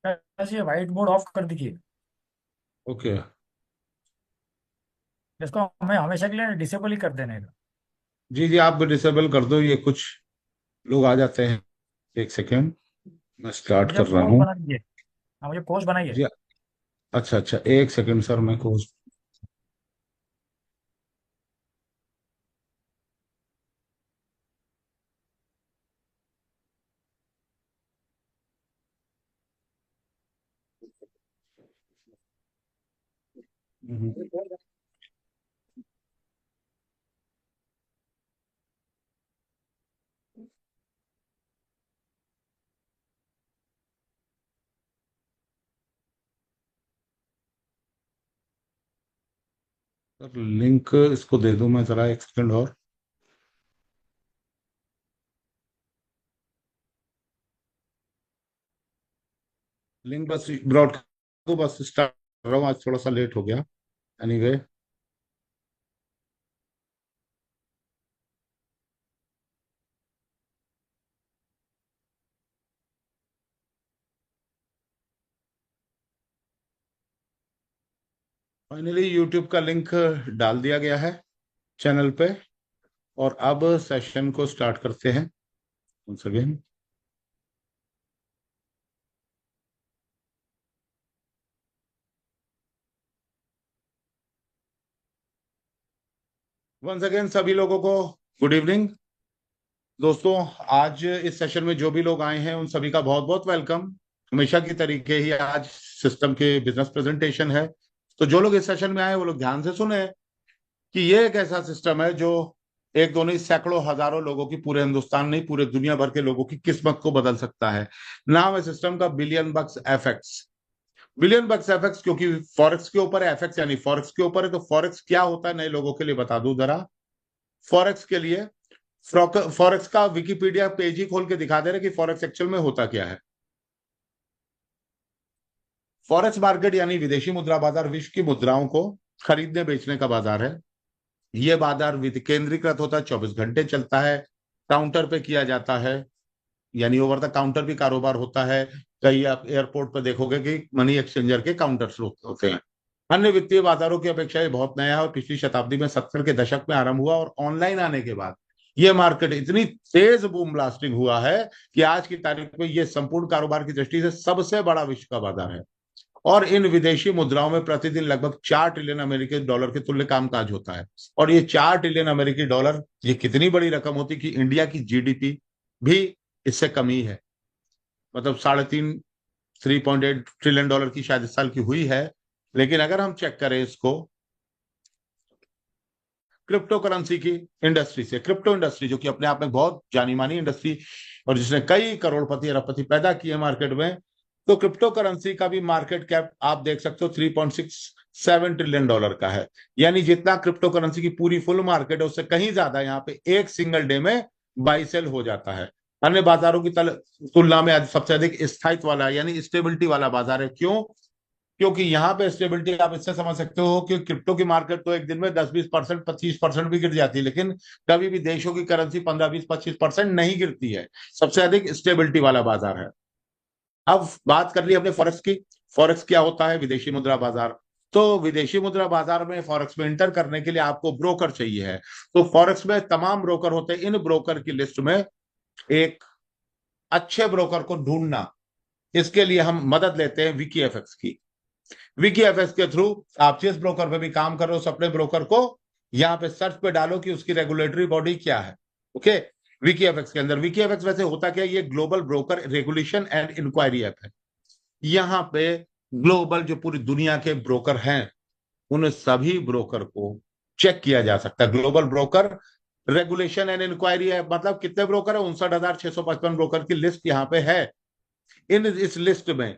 बस ये white board of कर दीजिए। ओके। इसको हमें हमेशा के लिए डिसेबल ही कर देने का। जी जी, आप डिसेबल कर दो, ये कुछ लोग आ जाते हैं। एक सेकेंड, मैं स्टार्ट मुझे कर रहा कोच हूँ। बना दीजिए। हाँ, मुझे कोच बनाइए। जी। अच्छा अच्छा, एक सेकेंड सर, मैं को सर लिंक इसको दे दूं मैं, जरा एक सेकेंड और। लिंक बस ब्रॉडकास्ट को बस स्टार्ट कर रहा हूँ, आज थोड़ा सा लेट हो गया। एनीवे, फाइनली यूट्यूब का लिंक डाल दिया गया है चैनल पे। और अब सेशन को स्टार्ट करते हैं once again। वंस अगेन सभी लोगों को गुड इवनिंग। दोस्तों, आज इस सेशन में जो भी लोग आए हैं उन सभी का बहुत बहुत वेलकम। हमेशा की तरीके ही आज सिस्टम के बिजनेस प्रेजेंटेशन है। तो जो लोग इस सेशन में आए वो लोग ध्यान से सुने कि ये एक ऐसा सिस्टम है जो एक दो नहीं, सैकड़ों हजारों लोगों की, पूरे हिंदुस्तान नहीं पूरे दुनिया भर के लोगों की किस्मत को बदल सकता है। नाम है सिस्टम का बिलियन बक्स एफएक्स। बिलियन बक्स एफएक्स, क्योंकि फॉरेक्स के ऊपर है, एफएक्स यानी फॉरेक्स के ऊपर है। तो फॉरेक्स क्या होता है, नए लोगों के लिए बता दूं जरा। फॉरेक्स के लिए, फॉरेक्स का विकिपीडिया पेज ही खोल के दिखा दे रहे कि फॉरेक्स एक्चुअल में होता क्या है। फॉरेक्स मार्केट यानी विदेशी मुद्रा बाजार, विश्व की मुद्राओं को खरीदने बेचने का बाजार है। यह बाजार केंद्रीकृत होता है, 24 घंटे चलता है, काउंटर पे किया जाता है, यानी ओवर द काउंटर भी कारोबार होता है। कई आप एयरपोर्ट पर देखोगे कि मनी एक्सचेंजर के काउंटर्स होते हैं। अन्य वित्तीय बाजारों की अपेक्षा ये बहुत नया है और पिछली शताब्दी में 70 के दशक में आरंभ हुआ, और ऑनलाइन आने के बाद ये मार्केट इतनी तेज बूम ब्लास्टिंग हुआ है कि आज की तारीख में ये संपूर्ण कारोबार की दृष्टि से सबसे बड़ा विश्व का बाजार है। और इन विदेशी मुद्राओं में प्रतिदिन लगभग 4 ट्रिलियन अमेरिकी डॉलर के तुल्य कामकाज होता है। और ये 4 ट्रिलियन अमेरिकी डॉलर, ये कितनी बड़ी रकम होती कि इंडिया की जीडीपी भी इससे कम ही है। मतलब 3.8 ट्रिलियन डॉलर की शायद इस साल की हुई है। लेकिन अगर हम चेक करें इसको क्रिप्टो करेंसी की इंडस्ट्री से, क्रिप्टो इंडस्ट्री जो कि अपने आप में बहुत जानी मानी इंडस्ट्री और जिसने कई करोड़पति अरबपति पैदा किए मार्केट में, तो क्रिप्टो करेंसी का भी मार्केट कैप आप देख सकते हो 3.67 ट्रिलियन डॉलर का है। यानी जितना क्रिप्टो करेंसी की पूरी फुल मार्केट है उससे कहीं ज्यादा यहाँ पे एक सिंगल डे में बाई सेल हो जाता है। अन्य बाजारों की तुलना में आज सबसे अधिक स्थायित्व वाला यानी स्टेबिलिटी वाला बाजार है। क्यों? क्योंकि यहाँ पे स्टेबिलिटी आप इससे समझ सकते हो कि क्रिप्टो की मार्केट तो एक दिन में 10-20%, 25% भी गिर जाती है, लेकिन कभी भी देशों की करेंसी 15-20-25% नहीं गिरती है। सबसे अधिक स्टेबिलिटी वाला बाजार है। अब बात कर ली हमने फॉरेक्स की। फॉरेक्स क्या होता है? विदेशी मुद्रा बाजार। तो विदेशी मुद्रा बाजार में फॉरेक्स में इंटर करने के लिए आपको ब्रोकर चाहिए है। तो फॉरेक्स में तमाम ब्रोकर होते हैं। इन ब्रोकर की लिस्ट में एक अच्छे ब्रोकर को ढूंढना, इसके लिए हम मदद लेते हैं विकी एफएक्स की। विकी एफएक्स के थ्रू आप जिस ब्रोकर पे भी काम कर रहे हो उस अपने ब्रोकर को यहाँ पे सर्च पे डालो कि उसकी रेगुलेटरी बॉडी क्या है। ओके। विकी एफएक्स के अंदर, विकी एफएक्स वैसे होता क्या है, ये global broker regulation and inquiry app है। यहाँ पे ग्लोबल जो पूरी दुनिया के ब्रोकर हैं उन सभी ब्रोकर को चेक किया जा सकता है। Global broker regulation and inquiry है, मतलब कितने ब्रोकर है? 59,655 ब्रोकर की लिस्ट यहाँ पे है। इस लिस्ट में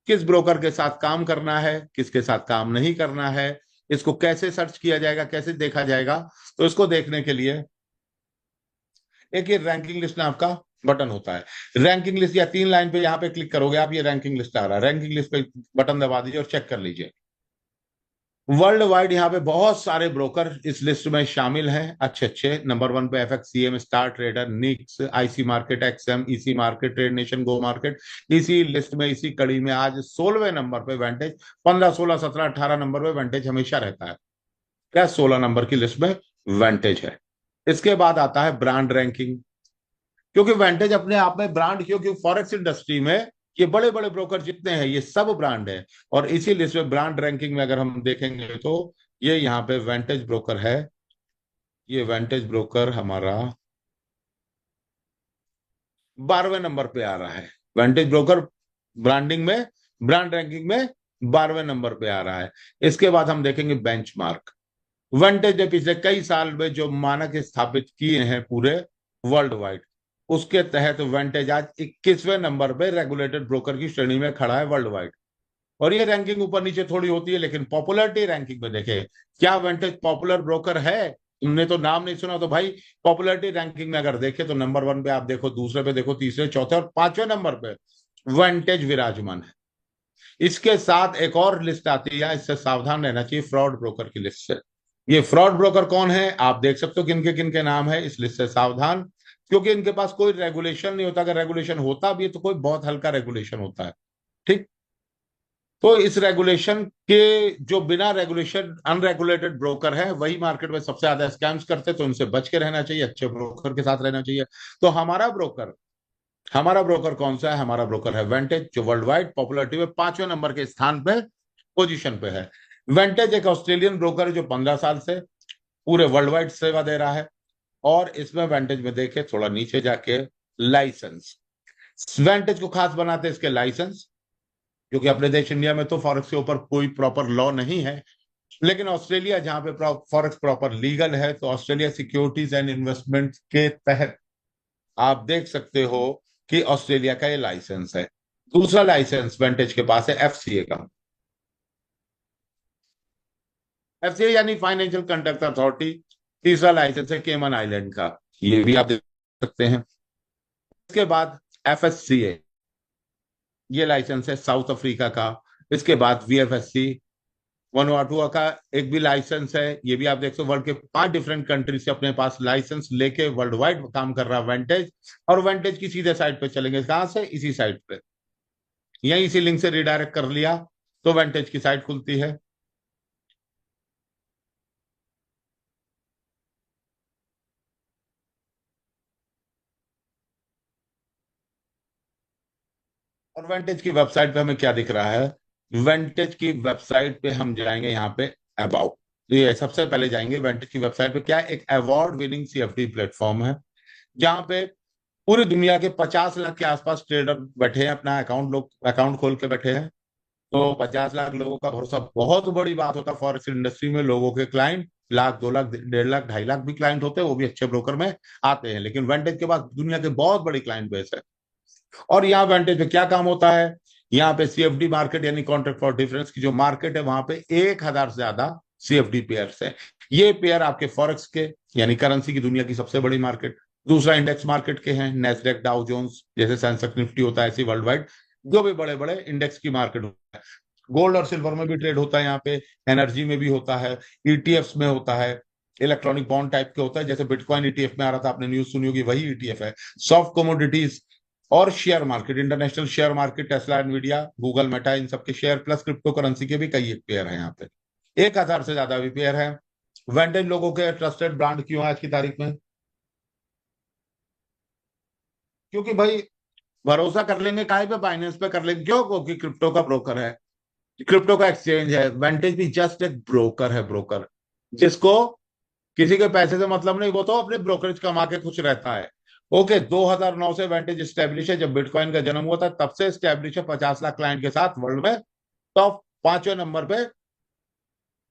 किस ब्रोकर के साथ काम करना है, किसके साथ काम नहीं करना है, इसको कैसे सर्च किया जाएगा, कैसे देखा जाएगा, तो इसको देखने के लिए एक ये रैंकिंग लिस्ट नाम का बटन होता है। रैंकिंग लिस्ट या 3 लाइन पे यहाँ पे क्लिक करोगे आप, ये रैंकिंग लिस्ट आ रहा है। रैंकिंग लिस्ट पे बटन दबा दीजिए और चेक कर लीजिए। वर्ल्ड वाइड यहाँ पे बहुत सारे ब्रोकर इस लिस्ट में शामिल हैं, अच्छे अच्छे। नंबर 1 पे FXCM, star trader, Nix, IC market, XM, EC market, trade nation, go market. इसी लिस्ट में, इसी कड़ी में आज 16वें नंबर पे वेंटेज। 15, 16, 17, 18 नंबर पे वेंटेज हमेशा रहता है। क्या 16 नंबर की लिस्ट में वेंटेज है। इसके बाद आता है ब्रांड रैंकिंग। क्योंकि वेंटेज अपने आप में ब्रांड क्यों, क्योंकि फॉरेक्स इंडस्ट्री में ये बड़े बड़े ब्रोकर जितने हैं ये सब ब्रांड है। और इसी लिस्ट में ब्रांड रैंकिंग में अगर हम देखेंगे तो ये यहाँ पे वेंटेज ब्रोकर है। ये वेंटेज ब्रोकर हमारा 12वें नंबर पे आ रहा है। वेंटेज ब्रोकर ब्रांडिंग में, ब्रांड रैंकिंग में 12वें नंबर पे आ रहा है। इसके बाद हम देखेंगे बेंचमार्क। वेंटेज ने पिछले कई साल में जो मानक स्थापित किए हैं पूरे वर्ल्ड वाइड, उसके तहत वेंटेज आज 21वें नंबर पे रेगुलेटेड ब्रोकर की श्रेणी में खड़ा है वर्ल्ड वाइड। और ये रैंकिंग ऊपर नीचे थोड़ी होती है, लेकिन पॉपुलैरिटी रैंकिंग में देखे, क्या वेंटेज पॉपुलर ब्रोकर है? तुमने तो नाम नहीं सुना तो भाई, पॉपुलैरिटी रैंकिंग में अगर देखे तो नंबर 1 पे आप देखो, दूसरे पे देखो, तीसरे, चौथे और 5वें नंबर पे वेंटेज विराजमान है। इसके साथ एक और लिस्ट आती है, इससे सावधान रहना चाहिए, फ्रॉड ब्रोकर की लिस्ट से। ये फ्रॉड ब्रोकर कौन है आप देख सकते हो, किन के नाम है। इस लिस्ट से सावधान, क्योंकि इनके पास कोई रेगुलेशन नहीं होता। अगर रेगुलेशन होता भी है तो कोई बहुत हल्का रेगुलेशन होता है। ठीक। तो इस रेगुलेशन के, जो बिना रेगुलेशन अनरेगुलेटेड ब्रोकर है वही मार्केट में सबसे ज्यादा स्कैम्स करते, तो उनसे बच के रहना चाहिए, अच्छे ब्रोकर के साथ रहना चाहिए। तो हमारा ब्रोकर कौन सा है? हमारा ब्रोकर है वेंटेज, जो वर्ल्ड वाइड पॉपुलरिटी में 5वें नंबर के स्थान पे, पोजीशन पे है। वेंटेज एक ऑस्ट्रेलियन ब्रोकर है जो 15 साल से पूरे वर्ल्ड वाइड सेवा दे रहा है। और इसमें वेंटेज में देखे थोड़ा नीचे जाके, लाइसेंस। वेंटेज को खास बनाते हैं इसके लाइसेंस, क्योंकि अपने देश इंडिया में तो फॉरेक्स के ऊपर कोई प्रॉपर लॉ नहीं है। लेकिन ऑस्ट्रेलिया जहां पे फॉरेक्स प्रॉपर लीगल है, तो ऑस्ट्रेलिया सिक्योरिटीज एंड इन्वेस्टमेंट के तहत आप देख सकते हो कि ऑस्ट्रेलिया का ये लाइसेंस है। दूसरा लाइसेंस वेंटेज के पास है FCA का। FCA यानी फाइनेंशियल कंडक्ट अथॉरिटी। तीसरा लाइसेंस है केमन आइलैंड का, ये भी आप देख सकते हैं। इसके बाद FSCA, ये लाइसेंस है साउथ अफ्रीका का। इसके बाद VFSC वनुआटुआ का एक भी लाइसेंस है, ये भी आप देख सकते हो। वर्ल्ड के 5 डिफरेंट कंट्री से अपने पास लाइसेंस लेके वर्ल्ड वाइड काम कर रहा है वेंटेज। और वेंटेज की सीधे साइड पे चलेंगे, कहां से? इसी साइड पे, यहीं इसी लिंक से रिडायरेक्ट कर लिया तो वेंटेज की साइट खुलती है। और वेंटेज की वेबसाइट पे हमें क्या दिख रहा है? वेंटेज की वेबसाइट पे हम जाएंगे, यहाँ पे अबाउट, तो ये सबसे पहले जाएंगे वेंटेज की वेबसाइट पे। क्या है? एक अवार्ड विनिंग CFD प्लेटफॉर्म है, जहां पे पूरी दुनिया के 50 लाख के आसपास ट्रेडर बैठे हैं, अपना लोग अकाउंट खोल के बैठे हैं। तो 50 लाख लोगों का भरोसा बहुत बड़ी बात होता है फॉरेक्स इंडस्ट्री में। लोगों के क्लाइंट 1 लाख, 2 लाख, 1.5 लाख, 2.5 लाख भी क्लाइंट होते हैं, वो भी अच्छे ब्रोकर में आते हैं। लेकिन वेंटेज के पास दुनिया के बहुत बड़ी क्लाइंट बेस है। और यहाँ वेंटेज पे क्या काम होता है? यहाँ पे CFD मार्केट यानी कॉन्ट्रैक्ट फॉर डिफरेंस की जो मार्केट है, वहां पे 1,000 से ज्यादा CFD पेयर्स है। ये पेयर आपके फॉरेक्स के यानी करेंसी की दुनिया की सबसे बड़ी मार्केट। दूसरा इंडेक्स मार्केट के हैं, नेस्डेक, डाउ जोन्स, जैसे सेंसेक्स निफ्टी होता है, ऐसी वर्ल्ड वाइड जो भी बड़े बड़े इंडेक्स की मार्केट होता है। गोल्ड और सिल्वर में भी ट्रेड होता है यहाँ पे, एनर्जी में भी होता है, ETFs में होता है, इलेक्ट्रॉनिक बॉन्ड टाइप के होता है, जैसे बिटकॉइन ETF में आ रहा था, आपने न्यूज सुनी होगी, वही ETF है। सॉफ्ट कमोडिटीज और share market, international share market, Tesla, Nvidia, Google, Meta, इन सबके शेयर, प्लस क्रिप्टो करेंसी के भी कई एक पेयर है यहाँ पे। 1,000 से ज्यादा भी पेयर है। वेंटेज लोगों के ट्रस्टेड ब्रांड क्यों है आज की तारीख में? क्योंकि भाई भरोसा कर लेंगे काहे पे? बाइनेंस पे कर लेंगे, क्यों? क्योंकि क्रिप्टो का ब्रोकर है, क्रिप्टो का एक्सचेंज है। वेंटेज भी जस्ट एक ब्रोकर है, ब्रोकर जिसको किसी के पैसे से मतलब नहीं, वो तो अपने ब्रोकरेज कमा के खुश रहता है। ओके, 2009 से वेंटेज स्टैब्लिश है, जब बिटकॉइन का जन्म हुआ था तब से स्टैब्लिश है, 50 लाख क्लाइंट के साथ वर्ल्ड में टॉप 5वें नंबर पे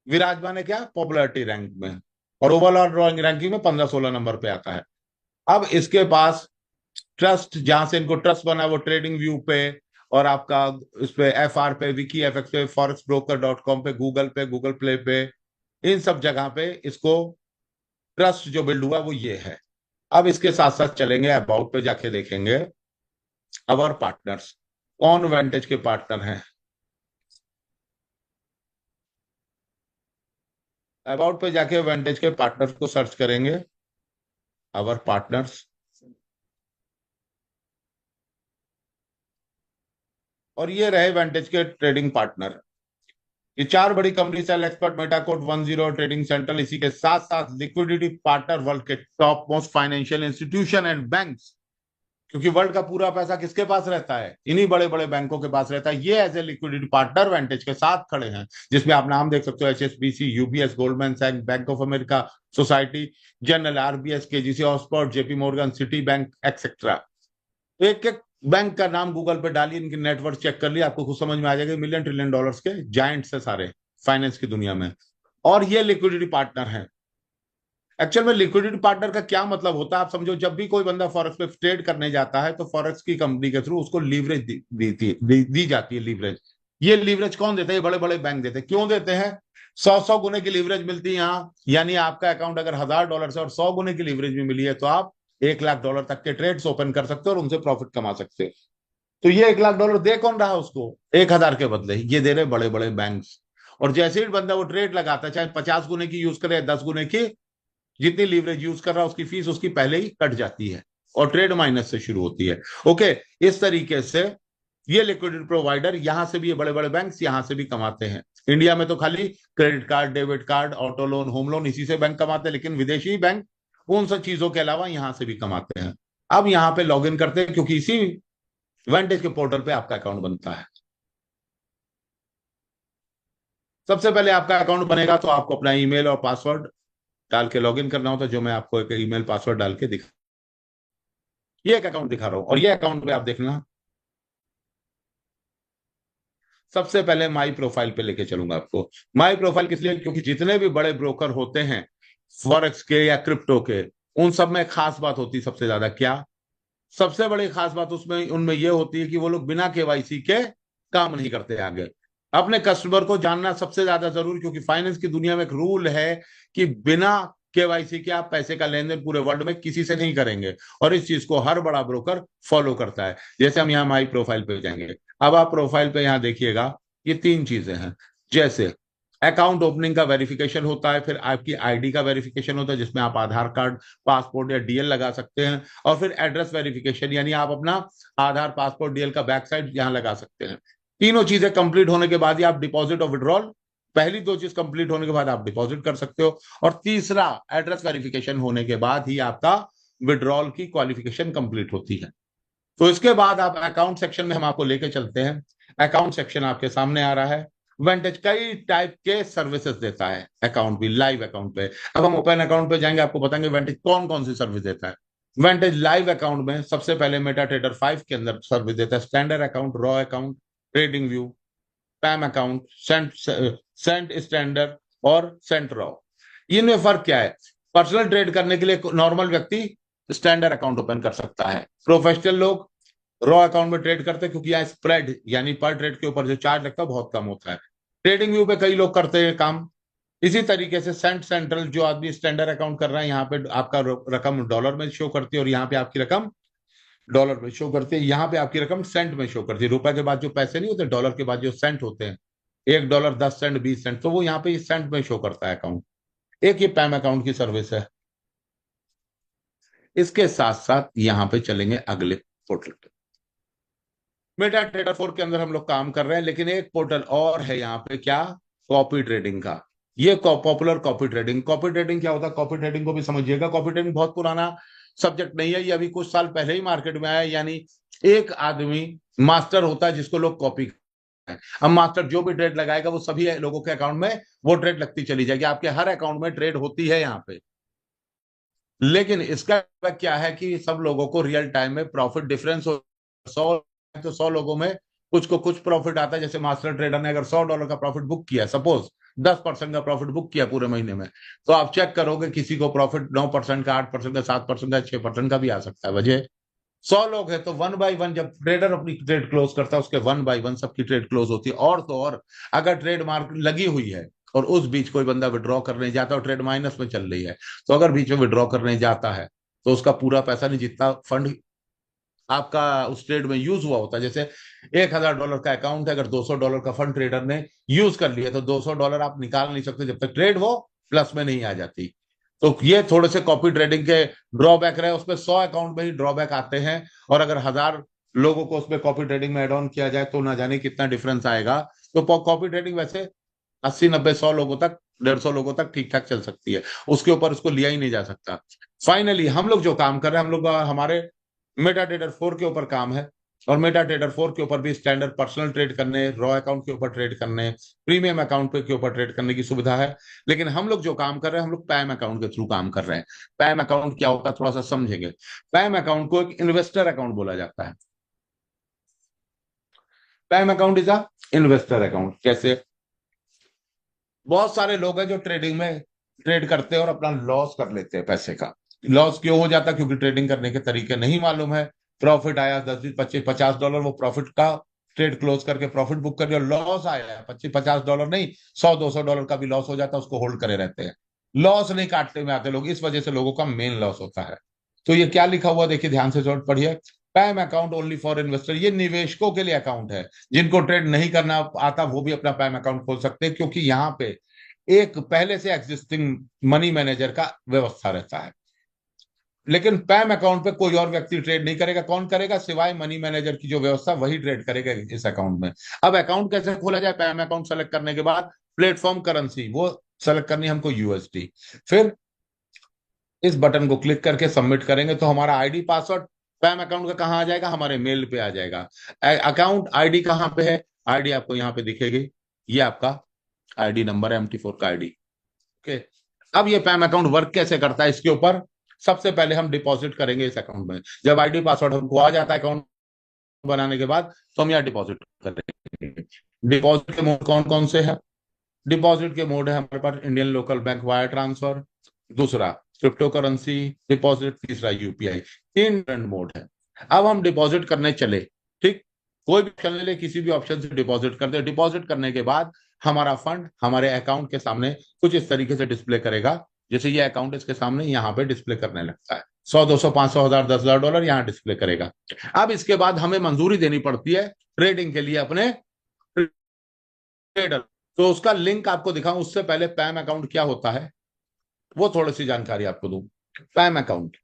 विराजमान है। क्या? पॉपुलैरिटी रैंक में। और ओवरऑल रैंकिंग में 15, 16 नंबर पे आता है। अब इसके पास ट्रस्ट, जहां से इनको ट्रस्ट बना, वो ट्रेडिंग व्यू पे और आपका इस पे FR पे, विकी FX पे, forex broker.com पे, गूगल प्ले पे, इन सब जगह पे इसको ट्रस्ट जो बिल्ड हुआ वो ये है। अब इसके साथ साथ चलेंगे अबाउट पे, जाके देखेंगे अवर पार्टनर्स, कौन वेंटेज के पार्टनर हैं। अबाउट पे जाके वेंटेज के पार्टनर्स को सर्च करेंगे, आवर पार्टनर्स, और ये रहे वेंटेज के ट्रेडिंग पार्टनर। ये चार बड़ी company cell expert, Metaquote, 10 trading central, इसी के साथ साथ लिक्विडिटी पार्टनर, वर्ल्ड के top most financial institution and banks, क्योंकि वर्ल्ड का पूरा पैसा किसके पास रहता है, इन्हीं बड़े बड़े बैंकों के पास रहता है। ये एज ए लिक्विडिटी पार्टनर वेंटेज के साथ खड़े हैं, जिसमें आप नाम देख सकते हो, एचएसबीसी, यूबीएस, गोल्डमैन सैक्स, Bank of America, Societe Generale, RBS, KGC, Oxford, JP Morgan, Citibank etcetera. तो एक एक बैंक का नाम गूगल पे डालिए, इनकी नेटवर्क चेक कर लिया, आपको खुद समझ में आ जाएगा, मिलियन ट्रिलियन डॉलर्स के जायंट्स है सारे फाइनेंस की दुनिया में। और ये लिक्विडिटी पार्टनर है। एक्चुअल में लिक्विडिटी पार्टनर का क्या मतलब होता है, आप समझो, जब भी कोई बंदा फॉरेक्स पे ट्रेड करने जाता है तो फॉरेक्स की कंपनी के थ्रू उसको लीवरेज दी जाती है। लीवरेज, ये लीवरेज कौन देता है? ये बड़े बड़े बैंक देते हैं। क्यों देते हैं? 100 गुने की लीवरेज मिलती है यहाँ, यानी आपका अकाउंट अगर $1000 से और 100 गुने की लीवरेज भी मिली है तो आप $1 लाख तक के ट्रेड्स ओपन कर सकते हो और उनसे प्रॉफिट कमा सकते हो। तो ये $1 लाख दे कौन रहा है उसको? 1000 के बदले ये दे रहे बड़े बड़े बैंक। और जैसे ही बंदा वो ट्रेड लगाता है, चाहे 50 गुने की यूज करे, 10 गुने की, जितनी लीवरेज यूज कर रहा है उसकी फीस उसकी पहले ही कट जाती है और ट्रेड माइनस से शुरू होती है। ओके, इस तरीके से ये लिक्विडिटी प्रोवाइडर, यहां से भी ये बड़े बड़े बैंक्स यहां से भी कमाते हैं। इंडिया में तो खाली credit card, debit card, auto loan, home loan, इसी से बैंक कमाते हैं, लेकिन विदेशी बैंक उन सब चीजों के अलावा यहां से भी कमाते हैं। अब यहां पे लॉग इन करते हैं, क्योंकि इसी वेंटेज के पोर्टल पे आपका अकाउंट बनता है। सबसे पहले आपका अकाउंट बनेगा तो आपको अपना ईमेल और पासवर्ड डाल के लॉगिन करना होता है, जो मैं आपको एक ईमेल पासवर्ड डाल के दिखा, ये एक अकाउंट दिखा रहा हूं। और ये अकाउंट पे आप देखना, सबसे पहले माई प्रोफाइल पे लेके चलूंगा आपको। माई प्रोफाइल किस लिए? क्योंकि जितने भी बड़े ब्रोकर होते हैं फॉरेक्स के या क्रिप्टो के, उन सब में खास बात होती है सबसे ज्यादा, क्या सबसे बड़ी खास बात उसमें उनमें यह होती है कि वो लोग बिना केवाईसी के काम नहीं करते आगे। अपने कस्टमर को जानना सबसे ज्यादा जरूरी, क्योंकि फाइनेंस की दुनिया में एक रूल है कि बिना केवाईसी के आप पैसे का लेन देन पूरे वर्ल्ड में किसी से नहीं करेंगे, और इस चीज को हर बड़ा ब्रोकर फॉलो करता है। जैसे हम यहाँ माई प्रोफाइल पे जाएंगे, अब आप प्रोफाइल पे यहाँ देखिएगा, ये तीन चीजें हैं। जैसे अकाउंट ओपनिंग का वेरिफिकेशन होता है, फिर आपकी आईडी का वेरिफिकेशन होता है, जिसमें आप आधार कार्ड, पासपोर्ट या डीएल लगा सकते हैं, और फिर एड्रेस वेरिफिकेशन, यानी आप अपना आधार, पासपोर्ट, डीएल का बैक साइड यहाँ लगा सकते हैं। तीनों चीजें कंप्लीट होने के बाद ही आप डिपॉजिट और विड्रॉल, पहली दो चीज कंप्लीट होने के बाद आप डिपॉजिट कर सकते हो, और तीसरा एड्रेस वेरिफिकेशन होने के बाद ही आपका विड्रॉल की क्वालिफिकेशन कंप्लीट होती है। तो इसके बाद आप अकाउंट सेक्शन में हम आपको लेके चलते हैं। अकाउंट सेक्शन आपके सामने आ रहा है। वेंटेज कई टाइप के सर्विसेज देता है, अकाउंट भी, लाइव अकाउंट पे। अब हम ओपन अकाउंट पे जाएंगे, आपको बताएंगे वेंटेज कौन कौन सी सर्विस देता है। वेंटेज लाइव अकाउंट में सबसे पहले मेटा ट्रेडर 5 के अंदर सर्विस देता है, standard account, raw account, TradingView, PAMM account, cent standard और सेंट रॉ। इनमें फर्क क्या है? पर्सनल ट्रेड करने के लिए नॉर्मल व्यक्ति स्टैंडर्ड अकाउंट ओपन कर सकता है, प्रोफेशनल लोग रॉ अकाउंट में ट्रेड करते हैं, क्योंकि यहाँ स्प्रेड यानी पर ट्रेड के ऊपर जो चार्ज लगता है बहुत कम होता है। ट्रेडिंग व्यू पे कई लोग करते हैं काम। इसी तरीके से सेंट सेंट्रल, जो आदमी स्टैंडर्ड अकाउंट कर रहा है, यहाँ पे आपका रकम डॉलर में शो करती है, और यहाँ पे आपकी रकम डॉलर में शो करती है, यहाँ पे आपकी रकम सेंट में शो करती है। रुपए के बाद जो पैसे नहीं होते, डॉलर के बाद जो सेंट होते हैं, $1, 10 सेंट, 20 सेंट, तो वो यहाँ पे सेंट में शो करता है अकाउंट। एक ये पैम अकाउंट की सर्विस है। इसके साथ साथ यहाँ पे चलेंगे अगले पोर्टल पे। मेटा ट्रेडर 4 के अंदर हम लोग काम कर रहे हैं, लेकिन एक पोर्टल और है यहाँ पे, क्या? कॉपी ट्रेडिंग का। ये popular copy trading. Copy trading क्या होता है? कॉपी ट्रेडिंग को भी समझिएगा। कॉपी ट्रेडिंग बहुत पुराना सब्जेक्ट नहीं है, ये अभी कुछ साल पहले ही मार्केट में आया। यानी एक आदमी मास्टर होता है जिसको लोग कॉपी करते हैं। अब मास्टर जो भी ट्रेड लगाएगा वो सभी लोगों के अकाउंट में वो ट्रेड लगती चली जाएगी, आपके हर अकाउंट में ट्रेड होती है यहाँ पे। लेकिन इसका क्या है कि सब लोगों को रियल टाइम में प्रॉफिट डिफरेंस हो। 100 तो 100 लोगों में कुछ को कुछ प्रॉफिट आता है। जैसे मास्टर ट्रेडर ने अगर $100 का प्रॉफिट बुक किया, सपोज 10% का प्रॉफिट बुक किया पूरे महीने में, तो आप चेक करोगे किसी को प्रॉफिट 9% का, 8% का, 7% का, 6% का भी आ सकता है। वजह 100 लोग हैं तो 1 बाय 1 जब ट्रेडर अपनी ट्रेड क्लोज करता है, उसके 1 बाय 1 सबकी ट्रेड क्लोज होती है। और तो और अगर ट्रेड मार्केट लगी हुई है और उस बीच कोई बंदा विड्रॉ करने जाता है और ट्रेड माइनस में चल रही है, तो अगर बीच में विड्रॉ करने जाता है तो उसका पूरा पैसा नहीं, जितना फंड आपका उस ट्रेड में यूज हुआ होता है। जैसे $1000 का अकाउंट है, अगर $200 का फंड ट्रेडर ने यूज कर लिया तो $200 आप निकाल नहीं सकते जब तक ट्रेड हो प्लस में नहीं आ जाती। तो ये थोड़े से कॉपी ट्रेडिंग के ड्रॉबैक रहे, उसमें 100 अकाउंट में ही ड्रॉबैक आते हैं, और अगर 1000 लोगों को उसमें कॉपी ट्रेडिंग में एड ऑन किया जाए तो ना जाने कितना डिफरेंस आएगा। तो कॉपी ट्रेडिंग वैसे 80 90 100 लोगों तक, 150 लोगों तक ठीक ठाक चल सकती है, उसके ऊपर उसको लिया ही नहीं जा सकता। फाइनली हम लोग जो काम कर रहे हैं, हम लोग हमारे मेटा ट्रेडर 4 के ऊपर काम है, और मेटा ट्रेडर 4 के ऊपर भी स्टैंडर्ड पर्सनल ट्रेड करने, रॉ अकाउंट के ऊपर ट्रेड करने, प्रीमियम अकाउंट पे के ऊपर ट्रेड करने की सुविधा है। लेकिन हम लोग जो काम कर रहे हैं, हम लोग पैम अकाउंट के थ्रू काम कर रहे हैं। पैम अकाउंट क्या होगा थोड़ा सा समझेंगे। पैम अकाउंट को एक इन्वेस्टर अकाउंट बोला जाता है। PAMM account is a investor account. कैसे? बहुत सारे लोग हैं जो ट्रेडिंग में ट्रेड करते हैं और अपना लॉस कर लेते हैं पैसे का। लॉस क्यों हो जाता है? क्योंकि ट्रेडिंग करने के तरीके नहीं मालूम है। प्रॉफिट आया 10 20 25 50 डॉलर, वो प्रॉफिट का ट्रेड क्लोज करके प्रॉफिट बुक कर दिया। लॉस आया 25 50 डॉलर नहीं, 100 200 डॉलर का भी लॉस हो जाता है, उसको होल्ड करे रहते हैं। लॉस नहीं काटने में आते लोग, इस वजह से लोगों का मेन लॉस होता है। तो ये क्या लिखा हुआ देखिए, ध्यान से जरूर पढ़िए। पैम अकाउंट ओनली फॉर इन्वेस्टर, ये निवेशकों के लिए अकाउंट है। जिनको ट्रेड नहीं करना आता वो भी अपना पैम अकाउंट खोल सकते हैं, क्योंकि यहाँ पे एक पहले से एग्जिस्टिंग मनी मैनेजर का व्यवस्था रहता है। लेकिन पैम अकाउंट पे कोई और व्यक्ति ट्रेड नहीं करेगा। कौन करेगा? सिवाय मनी मैनेजर की जो व्यवस्था, वही ट्रेड करेगा इस अकाउंट में। अब अकाउंट कैसे खोला जाए? पैम अकाउंट सेलेक्ट करने के बाद प्लेटफॉर्म करेंसी वो सेलेक्ट करनी हमको, यूएसडी। फिर इस बटन को क्लिक करके सबमिट करेंगे तो हमारा आईडी पासवर्ड पैम अकाउंट का कहाँ आ जाएगा? हमारे मेल पे आ जाएगा। अकाउंट आईडी कहाँ पे है? आईडी आपको यहाँ पे दिखेगी, ये आपका आईडी नंबर है, MT4 का आईडी। ओके। अब ये पैम अकाउंट वर्क कैसे करता है, इसके ऊपर सबसे पहले हम डिपॉजिट करेंगे इस अकाउंट में। जब आईडी पासवर्ड हमको आ जाता है अकाउंट बनाने के बाद, तो हम यहाँ डिपॉजिट करेंगे। डिपॉजिट के मोड कौन कौन से हैं? डिपॉजिट के मोड है हमारे पास Indian local bank wire transfer, दूसरा क्रिप्टो करेंसी डिपॉजिट, तीसरा यूपीआई। 3 डिफरेंट मोड है। अब हम डिपॉजिट करने चले, ठीक, कोई भी ऑप्शन ले ले, किसी भी ऑप्शन से डिपॉजिट कर दे। डिपॉजिट करने के बाद हमारा फंड हमारे अकाउंट के सामने कुछ इस तरीके से डिस्प्ले करेगा, जैसे ये अकाउंट इसके सामने यहाँ पे डिस्प्ले करने लगता है। 100 200 500 1000 10,000 डॉलर यहाँ डिस्प्ले करेगा। अब इसके बाद हमें मंजूरी देनी पड़ती है ट्रेडिंग के लिए अपने ट्रेडर। तो उसका लिंक आपको दिखाऊं उससे पहले पैम अकाउंट क्या होता है वो थोड़ी सी जानकारी आपको दूं। पैम अकाउंट,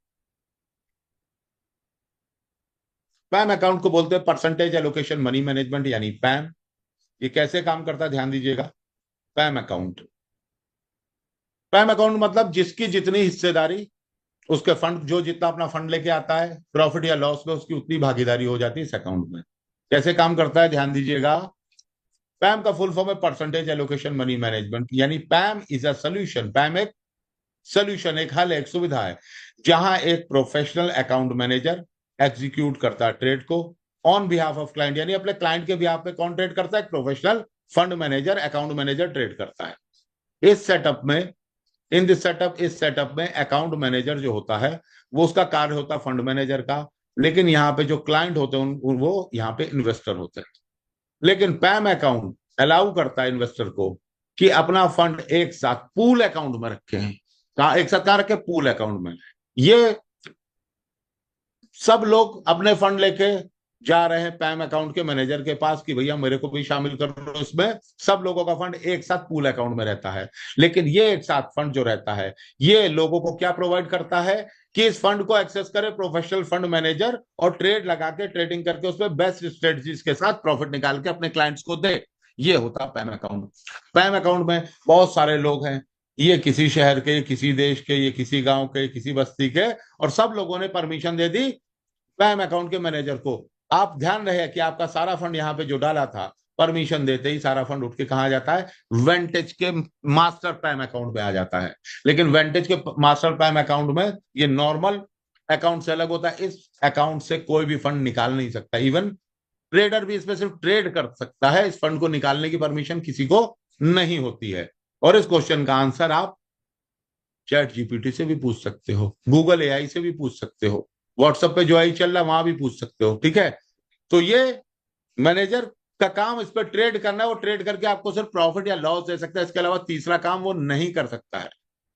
पैम अकाउंट को बोलते हैं परसेंटेज एलोकेशन मनी मैनेजमेंट, यानी पैम। ये कैसे काम करता है ध्यान दीजिएगा। पैम अकाउंट, पैम अकाउंट मतलब जिसकी जितनी हिस्सेदारी, उसके फंड जो जितना अपना फंड लेके आता है प्रॉफिट या लॉस में, उसकी उतनी भागीदारी हो जाती है इस अकाउंट में। कैसे काम करता है ध्यान दीजिएगा। पैम का फुल फॉर्म है परसेंटेज एलोकेशन मनी मैनेजमेंट, यानी पैम इज अ सोल्यूशन। पैम एक सोल्यूशन, एक हल, एक सुविधा है, जहां एक प्रोफेशनल अकाउंट मैनेजर एग्जीक्यूट करता है ट्रेड को ऑन बिहाफ ऑफ क्लाइंट, यानी अपने क्लाइंट के बिहाफ पे कौन ट्रेड करता है? Professional fund manager, account manager trade करता है। इस सेटअप में, इन दिस सेटअप, इस सेटअप में अकाउंट मैनेजर जो होता है वो उसका कार्य होता है फंड मैनेजर का, लेकिन यहाँ पे जो क्लाइंट होते हैं वो यहाँ पे इन्वेस्टर होते हैं। लेकिन पैम अकाउंट अलाउ करता है इन्वेस्टर को कि अपना फंड एक साथ पूल अकाउंट में रखे हैं। कहा एक साथ? कहा रखे? पूल अकाउंट में। ये सब लोग अपने फंड लेके जा रहे हैं पैम अकाउंट के मैनेजर के पास कि भैया मेरे को भी शामिल कर लो इसमें। सब लोगों का फंड एक साथ पूल अकाउंट में रहता है। लेकिन ये एक साथ फंड जो रहता है, ये लोगों को क्या प्रोवाइड करता है कि इस फंड को एक्सेस करे प्रोफेशनल फंड मैनेजर, और ट्रेड लगा के, ट्रेडिंग करके उसमें बेस्ट स्ट्रेटजीज के साथ प्रॉफिट निकाल के अपने क्लाइंट्स को दे। ये होता है पैम अकाउंट। पैम अकाउंट में बहुत सारे लोग हैं, ये किसी शहर के, किसी देश के, ये किसी गांव के, किसी बस्ती के, और सब लोगों ने परमिशन दे दी पैम अकाउंट के मैनेजर को। आप ध्यान रहे कि आपका सारा फंड यहाँ पे जो डाला था, परमिशन देते ही सारा फंड उठ के कहा जाता है? वेंटेज के मास्टर पैम अकाउंट में आ जाता है। लेकिन वेंटेज के मास्टर पैम अकाउंट में ये नॉर्मल अकाउंट से अलग होता है। इस अकाउंट से कोई भी फंड निकाल नहीं सकता, इवन ट्रेडर भी इसमें सिर्फ ट्रेड कर सकता है। इस फंड को निकालने की परमिशन किसी को नहीं होती है। और इस क्वेश्चन का आंसर आप चैट जीपीटी से भी पूछ सकते हो, गूगल एआई से भी पूछ सकते हो, व्हाट्सएप पे जो आई चल रहा है वहां भी पूछ सकते हो, ठीक है। तो ये मैनेजर का काम इस पर ट्रेड करना है, वो ट्रेड करके आपको सिर्फ प्रॉफिट या लॉस दे सकता है, इसके अलावा तीसरा काम वो नहीं कर सकता है।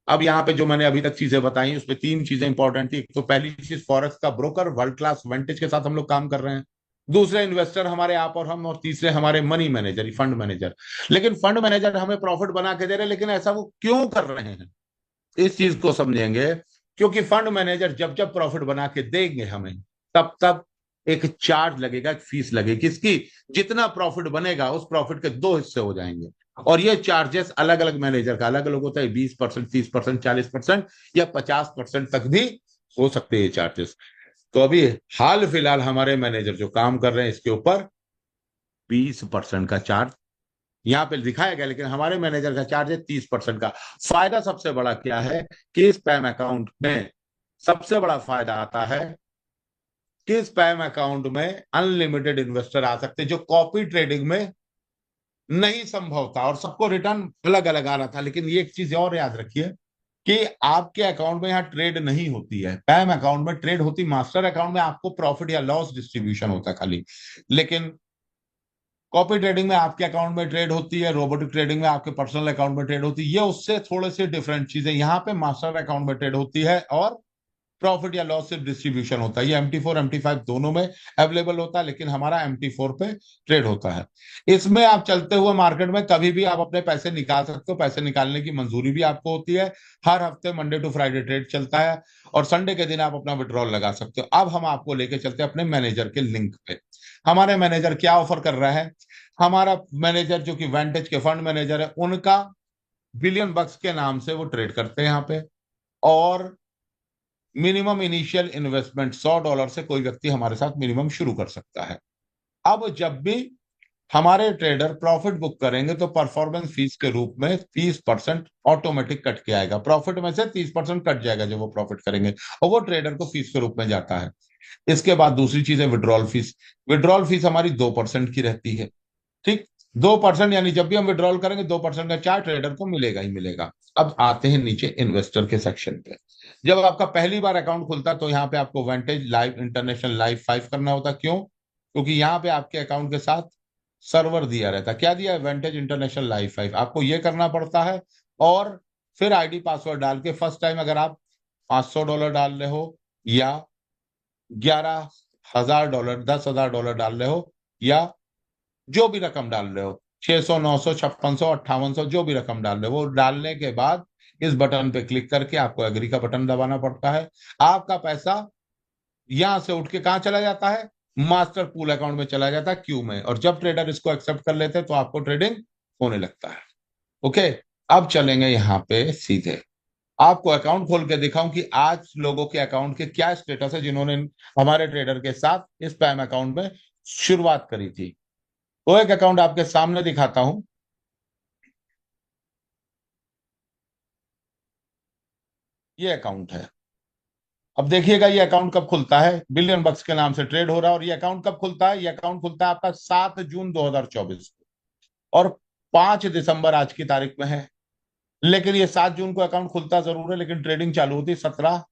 अब यहाँ पे जो मैंने अभी तक चीजें बताई उसमें 3 चीजें इंपॉर्टेंट थी। तो पहली चीज, फॉरेक्स का ब्रोकर वर्ल्ड क्लास वेंटेज के साथ हम लोग काम कर रहे हैं। दूसरे इन्वेस्टर हमारे आप और हम, और तीसरे हमारे मनी मैनेजर, फंड मैनेजर। लेकिन फंड मैनेजर हमें प्रॉफिट बना के दे रहे हैं, लेकिन ऐसा वो क्यों कर रहे हैं, इस चीज को समझेंगे। क्योंकि फंड मैनेजर जब जब प्रॉफिट बना के देंगे हमें, तब तब एक चार्ज लगेगा, एक फीस लगेगी किसकी, जितना प्रॉफिट बनेगा उस प्रॉफिट के दो हिस्से हो जाएंगे। और ये चार्जेस अलग अलग मैनेजर का अलग अलग होता है, 20%, 30%, 40% या 50% तक भी हो सकते हैं ये चार्जेस। तो अभी हाल फिलहाल हमारे मैनेजर जो काम कर रहे हैं इसके ऊपर 20% का चार्ज यहाँ पे दिखाया गया, लेकिन हमारे मैनेजर का चार्ज है 30% का। फायदा सबसे बड़ा क्या है कि स्पैम अकाउंट में सबसे बड़ा फायदा आता है कि स्पैम अकाउंट में अनलिमिटेड इन्वेस्टर आ सकते, जो कॉपी ट्रेडिंग में नहीं संभव था, और सबको रिटर्न अलग अलग आ रहा था। लेकिन ये एक चीज और याद रखिए कि आपके अकाउंट में यहाँ ट्रेड नहीं होती है, पैम अकाउंट में ट्रेड होती, मास्टर अकाउंट में आपको प्रॉफिट या लॉस डिस्ट्रीब्यूशन होता है खाली। लेकिन कॉपी ट्रेडिंग में आपके अकाउंट में ट्रेड होती है, रोबोटिक ट्रेडिंग में आपके पर्सनल अकाउंट में ट्रेड होती है। ये उससे थोड़े से डिफरेंट चीजें, यहाँ पे मास्टर अकाउंट में ट्रेड होती है और प्रॉफिट या लॉस से डिस्ट्रीब्यूशन होता है। ये MT4 MT5 दोनों में अवेलेबल होता है, लेकिन हमारा MT4 पे ट्रेड होता है। इसमें आप चलते हुए मार्केट में कभी भी आप अपने पैसे निकाल सकते हो, पैसे निकालने की मंजूरी भी आपको होती है। हर हफ्ते मंडे टू फ्राइडे ट्रेड चलता है, और संडे के दिन आप अपना विड्रॉल लगा सकते हो। अब हम आपको लेके चलते हैं अपने मैनेजर के लिंक पे। हमारे मैनेजर क्या ऑफर कर रहा है। हमारा मैनेजर जो कि वेंटेज के फंड मैनेजर है, उनका बिलियन बक्स के नाम से वो ट्रेड करते हैं यहाँ पे। और मिनिमम इनिशियल इन्वेस्टमेंट $100 से कोई व्यक्ति हमारे साथ मिनिमम शुरू कर सकता है। अब जब भी हमारे ट्रेडर प्रॉफिट बुक करेंगे तो परफॉर्मेंस फीस के रूप में 30% ऑटोमेटिक कट के आएगा, प्रॉफिट में से 30% कट जाएगा जब वो प्रॉफिट करेंगे, और वो ट्रेडर को फीस के रूप में जाता है। इसके बाद दूसरी चीज है विड्रॉल फीस। विड्रॉल फीस हमारी 2% की रहती है। ठीक, 2%, यानी जब भी हम विड्रॉल करेंगे 2% का चार्ज ट्रेडर को मिलेगा ही मिलेगा। अब आते हैं नीचे इन्वेस्टर के सेक्शन पे। जब आपका पहली बार अकाउंट खुलता है तो यहाँ पे आपको वेंटेज लाइव इंटरनेशनल लाइव 5 करना होता। क्यों? क्योंकि यहाँ पे आपके अकाउंट के साथ सर्वर दिया रहता है। क्या दिया है? वेंटेज इंटरनेशनल लाइव 5, आपको ये करना पड़ता है। और फिर आईडी पासवर्ड डाल के फर्स्ट टाइम अगर आप $500 डाल रहे हो, या $11,000, $10,000 डाल रहे हो, या जो भी रकम डाल रहे हो, 600, 900, 5600, 5800, जो भी रकम डाल रहे हो, वो डालने के बाद इस बटन पे क्लिक करके आपको एग्री का बटन दबाना पड़ता है। आपका पैसा यहां से उठ के कहां चला जाता है? मास्टर पूल अकाउंट में चला जाता है, क्यू में। और जब ट्रेडर इसको एक्सेप्ट कर लेते हैं तो आपको ट्रेडिंग होने लगता है। ओके, अब चलेंगे यहाँ पे सीधे आपको अकाउंट खोल के दिखाऊं कि आज लोगों के अकाउंट के क्या स्टेटस है, जिन्होंने हमारे ट्रेडर के साथ इस पैम अकाउंट में शुरुआत करी थी। तो एक अकाउंट आपके सामने दिखाता हूं। ये अकाउंट है। अब देखिएगा ये अकाउंट कब खुलता है। बिलियन बक्स के नाम से ट्रेड हो रहा है। और ये अकाउंट कब खुलता है? ये अकाउंट खुलता है आपका 7 जून 2024 को, और 5 दिसंबर आज की तारीख में है। लेकिन ये 7 जून को अकाउंट खुलता जरूर है, लेकिन ट्रेडिंग चालू होती 17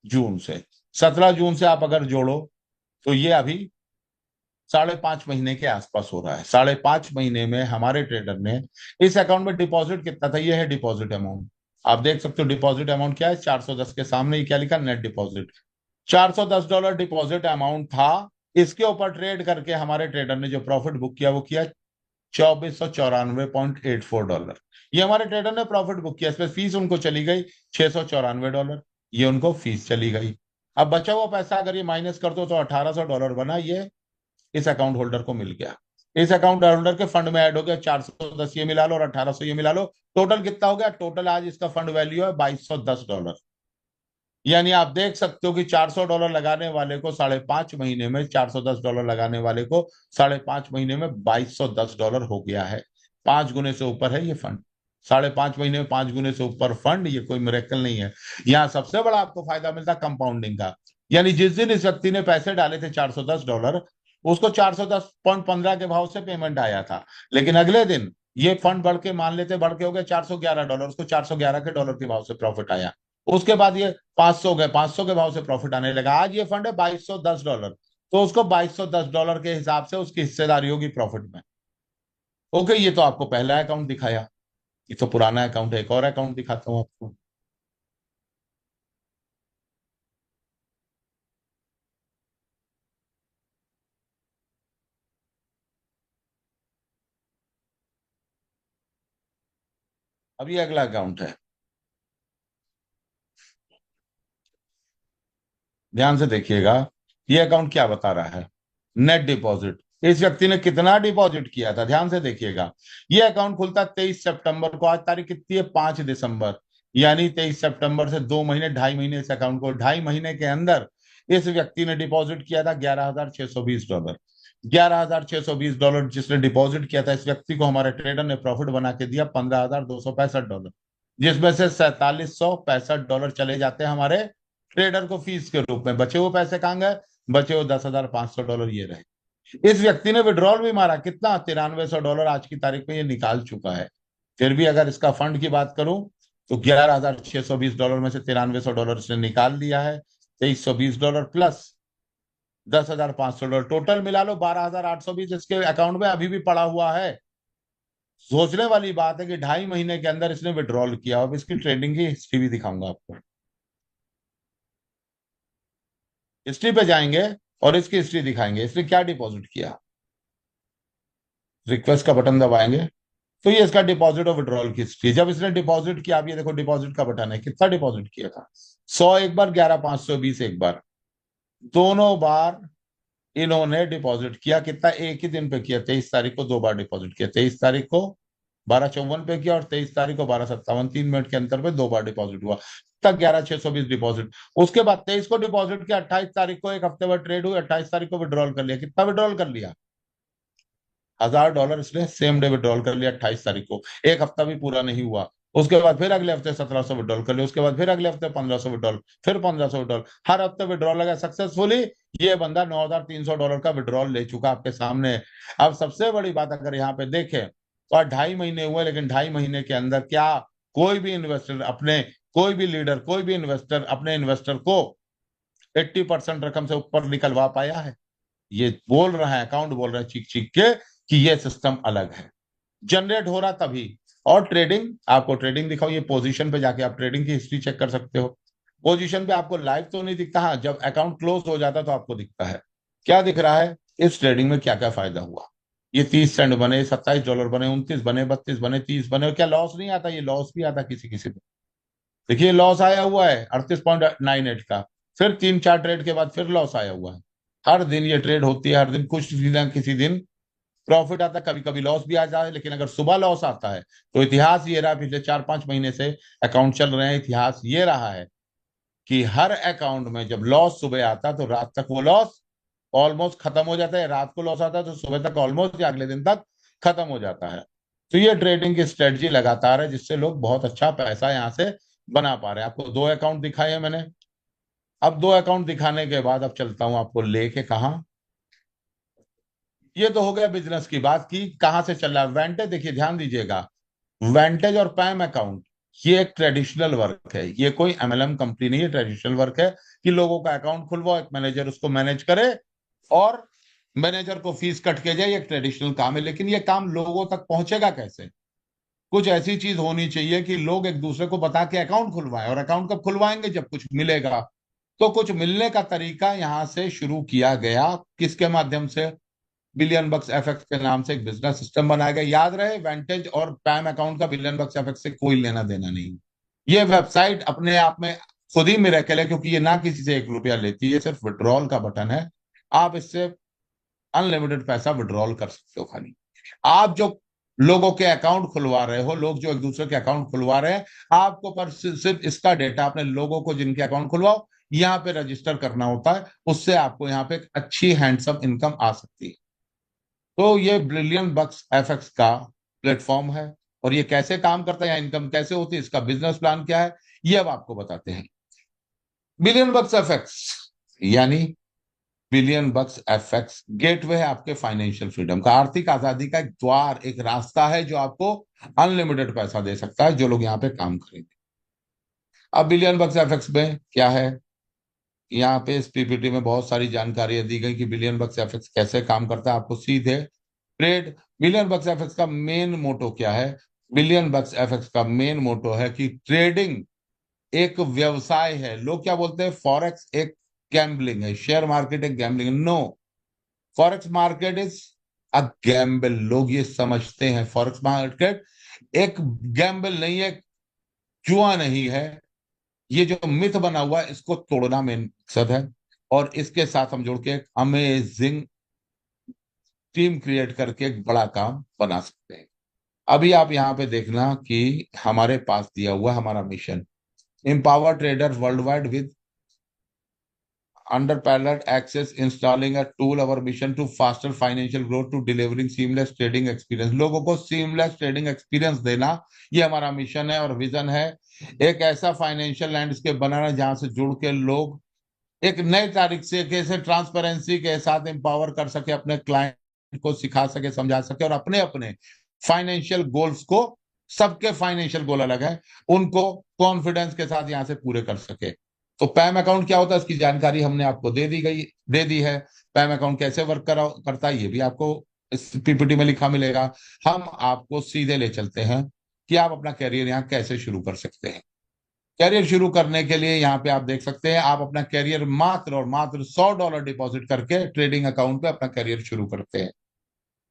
जून से। 17 जून से आप अगर जोड़ो तो ये अभी 5.5 महीने के आसपास हो रहा है। 5.5 महीने में हमारे ट्रेडर ने इस अकाउंट में डिपॉजिट कितना था, ये है डिपॉजिट अमाउंट। आप देख सकते हो डिपॉजिट अमाउंट क्या है, 410 के सामने ही क्या लिखा, नेट डिपॉजिट। $410 डिपॉजिट अमाउंट था। इसके ऊपर ट्रेड करके हमारे ट्रेडर ने जो प्रॉफिट बुक किया वो किया $2494.84। ये हमारे ट्रेडर ने प्रॉफिट बुक किया। इसमें फीस उनको चली गई $694, ये उनको फीस चली गई। अब बचा हुआ पैसा अगर ये माइनस कर दो तो $1800 बना, ये इस अकाउंट होल्डर को मिल गया। इस अकाउंट होल्डर के फंड में ऐड हो गया। 410 ये मिला लो और 1800 ये मिला लो, टोटल कितना हो गया? टोटल आज इसका फंड वैल्यू है $2210। यानी आप देख सकते हो कि $400 लगाने वाले को 5.5 महीने में, $410 लगाने वाले को 5.5 महीने में $2210 हो गया है। 5 गुने से ऊपर है ये फंड। 5.5 महीने में 5 गुने से ऊपर फंड, ये कोई मिरेकल नहीं है। यहाँ सबसे बड़ा आपको फायदा मिलता कंपाउंडिंग का। यानी जिस दिन इस व्यक्ति ने पैसे डाले थे $410, उसको 410.15 के भाव से पेमेंट आया था। लेकिन अगले दिन ये फंड बढ़ के, मान लेते बढ़ के हो गया $411, उसको 411 के डॉलर के भाव से प्रॉफिट आया। उसके बाद ये 500 गए, 500 के भाव से प्रॉफिट आने लगा। आज ये फंड है $2210, तो उसको $2210 के हिसाब से उसकी हिस्सेदारी होगी प्रॉफिट में। ओके, ये तो आपको पहला अकाउंट दिखाया। ये तो पुराना अकाउंट है। एक और अकाउंट दिखाता हूँ आपको। अब ये अगला अकाउंट है, ध्यान से देखिएगा। ये अकाउंट क्या बता रहा है? Net deposit. इस व्यक्ति ने कितना डिपॉजिट किया था, ध्यान से देखिएगा। ये अकाउंट खुलता 23 सितंबर को। आज तारीख कितनी है? 5 दिसंबर। यानी 23 सितंबर से 2 महीने, 2.5 महीने इस अकाउंट को, 2.5 महीने के अंदर इस व्यक्ति ने डिपॉजिट किया था $11,620। $11,620 जिसने डिपॉजिट किया था, इस व्यक्ति को हमारे ट्रेडर ने प्रॉफिट बना के दिया $15,265, जिसमें से $4,765 चले जाते हैं हमारे ट्रेडर को फीस के रूप में। बचे हुए पैसे कहां गए? बचे हुए $10,500 ये रहे। इस व्यक्ति ने विड्रॉल भी मारा, कितना? $9300 आज की तारीख में ये निकाल चुका है। फिर भी अगर इसका फंड की बात करूं तो $11,620 में से $9300 इसने निकाल लिया है। $2320 प्लस $10,500, टोटल मिला लो 12,820 इसके अकाउंट में अभी भी पड़ा हुआ है। सोचने वाली बात है कि 2.5 महीने के अंदर इसने विड्रॉल किया। अब इसकी ट्रेडिंग की हिस्ट्री भी दिखाऊंगा आपको। हिस्ट्री पे जाएंगे और इसकी हिस्ट्री दिखाएंगे, इसने क्या डिपॉजिट किया। रिक्वेस्ट का बटन दबाएंगे तो ये इसका डिपॉजिट और विड्रॉल की हिस्ट्री। जब इसने डिपॉजिट किया, आप ये देखो डिपॉजिट का बटन है, कितना डिपॉजिट किया था? 100 एक बार, 11,520 एक बार। दोनों बार इन्होंने डिपॉजिट किया। कितना? एक ही दिन पे किया, 23 तारीख को 2 बार डिपॉजिट किया। 23 तारीख को 12:54 पे किया और 23 तारीख को 12:57, 3 मिनट के अंतर पे 2 बार डिपॉजिट हुआ। तक 11,620 डिपॉजिट। उसके बाद 23 को डिपॉजिट किया, 28 तारीख को एक हफ्ते बाद ट्रेड हुई, 28 तारीख को विड्रॉल कर लिया। कितना विड्रॉल कर लिया? $1,000 इसने सेम डे विड्रॉल कर लिया 28 तारीख को। एक हफ्ता भी पूरा नहीं हुआ। उसके बाद फिर अगले हफ्ते 1,700 विड्रॉल कर लिया। उसके बाद फिर अगले हफ्ते 1,500 विड्रॉल, फिर 1,500 विड्रॉल। हर हफ्ते विड्रॉल लगा सक्सेसफुली। ये बंदा $9,300 का विड्रॉल ले चुका आपके सामने। अब सबसे बड़ी बात अगर यहाँ पे देखें तो आज 2.5 महीने हुए, लेकिन 2.5 महीने के अंदर क्या कोई भी इन्वेस्टर अपने, कोई भी लीडर, कोई भी इन्वेस्टर अपने इन्वेस्टर को 80% रकम से ऊपर निकलवा पाया है? ये बोल रहा है, अकाउंट बोल रहा है चीख चीख के कि ये सिस्टम अलग है। जनरेट हो रहा तभी। और ट्रेडिंग, आपको ट्रेडिंग दिखाओ, ये पोजीशन पे जाके आप ट्रेडिंग की हिस्ट्री चेक कर सकते हो। पोजीशन पे आपको लाइव तो नहीं दिखता, हाँ जब अकाउंट क्लोज हो जाता तो आपको दिखता है। क्या दिख रहा है? इस ट्रेडिंग में क्या क्या फायदा हुआ। ये 30 सेंट बने, $27 बने, 29 बने, 32 बने, 30 बने। और क्या लॉस नहीं आता? ये लॉस भी आता किसी किसी को। देखिए लॉस आया हुआ है 38.98 का। फिर 3-4 ट्रेड के बाद फिर लॉस आया हुआ है। हर दिन ये ट्रेड होती है, हर दिन कुछ दिन ना किसी दिन प्रॉफिट आता है, कभी कभी लॉस भी आ जाता है। लेकिन अगर सुबह लॉस आता है तो इतिहास ये रहा, पिछले 4-5 महीने से अकाउंट चल रहे हैं, इतिहास ये रहा है कि हर अकाउंट में जब लॉस सुबह आता तो रात तक वो लॉस ऑलमोस्ट खत्म हो जाता है। रात को लॉस आता है तो सुबह तक ऑलमोस्ट या अगले दिन तक खत्म हो जाता है। तो ये ट्रेडिंग की स्ट्रेटजी लगातार है जिससे लोग बहुत अच्छा पैसा यहाँ से बना पा रहे हैं। आपको 2 अकाउंट दिखाए हैं मैंने। अब 2 अकाउंट दिखाने के बाद अब चलता हूं आपको लेके कहा। ये तो हो गया बिजनेस की बात की कहां से चल रहा है। वेंटेज देखिए, ध्यान दीजिएगा। वेंटेज और पैम अकाउंट ये एक ट्रेडिशनल वर्क है, ये कोई एमएलएम कंपनी नहीं है। ट्रेडिशनल वर्क है कि लोगों का अकाउंट खुलवाओ, एक मैनेजर उसको मैनेज करे और मैनेजर को फीस कट के जाए। ये एक ट्रेडिशनल काम है। लेकिन ये काम लोगों तक पहुंचेगा कैसे? कुछ ऐसी चीज होनी चाहिए कि लोग एक दूसरे को बता के अकाउंट खुलवाएं। और अकाउंट कब खुलवाएंगे? जब कुछ मिलेगा। तो कुछ मिलने का तरीका यहां से शुरू किया गया। किसके माध्यम से? बिलियन बक्स एफएक्स के नाम से एक बिजनेस सिस्टम बनाया गया। याद रहे, वेंटेज और पैम अकाउंट का बिलियन बक्स एफएक्स से कोई लेना देना नहीं। ये वेबसाइट अपने आप में खुद ही मिरेकल है, क्योंकि ये ना किसी से 1 रुपया लेती है, सिर्फ विड्रॉल का बटन है। आप इससे अनलिमिटेड पैसा विड्रॉल कर सकते हो। खाली आप जो लोगों के अकाउंट खुलवा रहे हो, लोग जो एक दूसरे के अकाउंट खुलवा रहे हैं, आपको पर सिर्फ इसका डेटा अपने लोगों को जिनके अकाउंट खुलवाओ यहाँ पे रजिस्टर करना होता है। उससे आपको यहाँ पे एक अच्छी हैंडसम इनकम आ सकती है। तो ये बिलियन बक्स एफएक्स का प्लेटफॉर्म है। और ये कैसे काम करता है या इनकम कैसे होती है, इसका बिजनेस प्लान क्या है, ये अब आपको बताते हैं। बिलियन बक्स एफएक्स यानी बिलियन बक्स एफएक्स गेटवे है आपके फाइनेंशियल फ्रीडम का। आर्थिक आजादी का एक द्वार, एक रास्ता है जो आपको अनलिमिटेड पैसा दे सकता है जो लोग यहाँ पे काम करेंगे। अब बिलियन बक्स एफएक्स में क्या है, यहाँ पे इस पीपीटी में बहुत सारी जानकारियां दी गई कि बिलियन बक्स एफएक्स कैसे काम करता है। आपको सीधे ट्रेड, बिलियन बक्स एफएक्स का मेन मोटो क्या है? बिलियन बक्स एफएक्स का मेन मोटो है कि ट्रेडिंग एक व्यवसाय है। लोग क्या बोलते हैं? फॉरेक्स एक गैम्बलिंग है, शेयर मार्केट एक गैम्बलिंग है। No, forex market is a gamble. लोग ये समझते हैं फॉरेक्स मार्केट एक गैम्बल नहीं है, जुआ नहीं है। ये जो मिथ बना हुआ है इसको तोड़ना मेन मकसद है, और इसके साथ हम जुड़ के एक अमेजिंग टीम क्रिएट करके एक बड़ा काम बना सकते हैं। अभी आप यहाँ पे देखना कि हमारे पास दिया हुआ हमारा mission, empower traders worldwide with unparalleled access, installing a tool, our mission to faster financial growth to delivering seamless trading experience। लोगों को seamless trading experience देना, ये हमारा मिशन है और विजन है। एक ऐसा फाइनेंशियल लैंडस्केप बनाना जहां से जुड़ के लोग एक नए तारीख से कैसे ट्रांसपेरेंसी के साथ एम्पावर कर सके, अपने क्लाइंट को सिखा सके, समझा सके, और अपने अपने फाइनेंशियल गोल्स को, सबके फाइनेंशियल गोल अलग है, उनको कॉन्फिडेंस के साथ यहां से पूरे कर सके। तो पैम अकाउंट क्या होता है इसकी जानकारी हमने आपको दे दी है। पैम अकाउंट कैसे वर्क करता है ये भी आपको इस पीपीटी में लिखा मिलेगा। हम आपको सीधे ले चलते हैं कि आप अपना करियर यहाँ कैसे शुरू कर सकते हैं। करियर शुरू करने के लिए यहाँ पे आप देख सकते हैं, आप अपना करियर मात्र और मात्र $100 डिपॉजिट करके ट्रेडिंग अकाउंट पे अपना करियर शुरू करते हैं।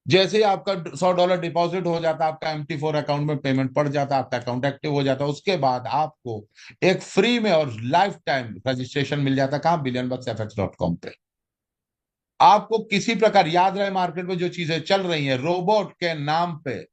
जैसे ही आपका $100 डिपॉजिट हो जाता है, आपका MT4 अकाउंट में पेमेंट पड़ जाता है, आपका अकाउंट एक्टिव हो जाता है, उसके बाद आपको एक फ्री में और लाइफ टाइम रजिस्ट्रेशन मिल जाता है। कहाँ? BillionBucksFX.com पे। आपको किसी प्रकार याद रहे, मार्केट में जो चीजें चल रही हैं, रोबोट के नाम पे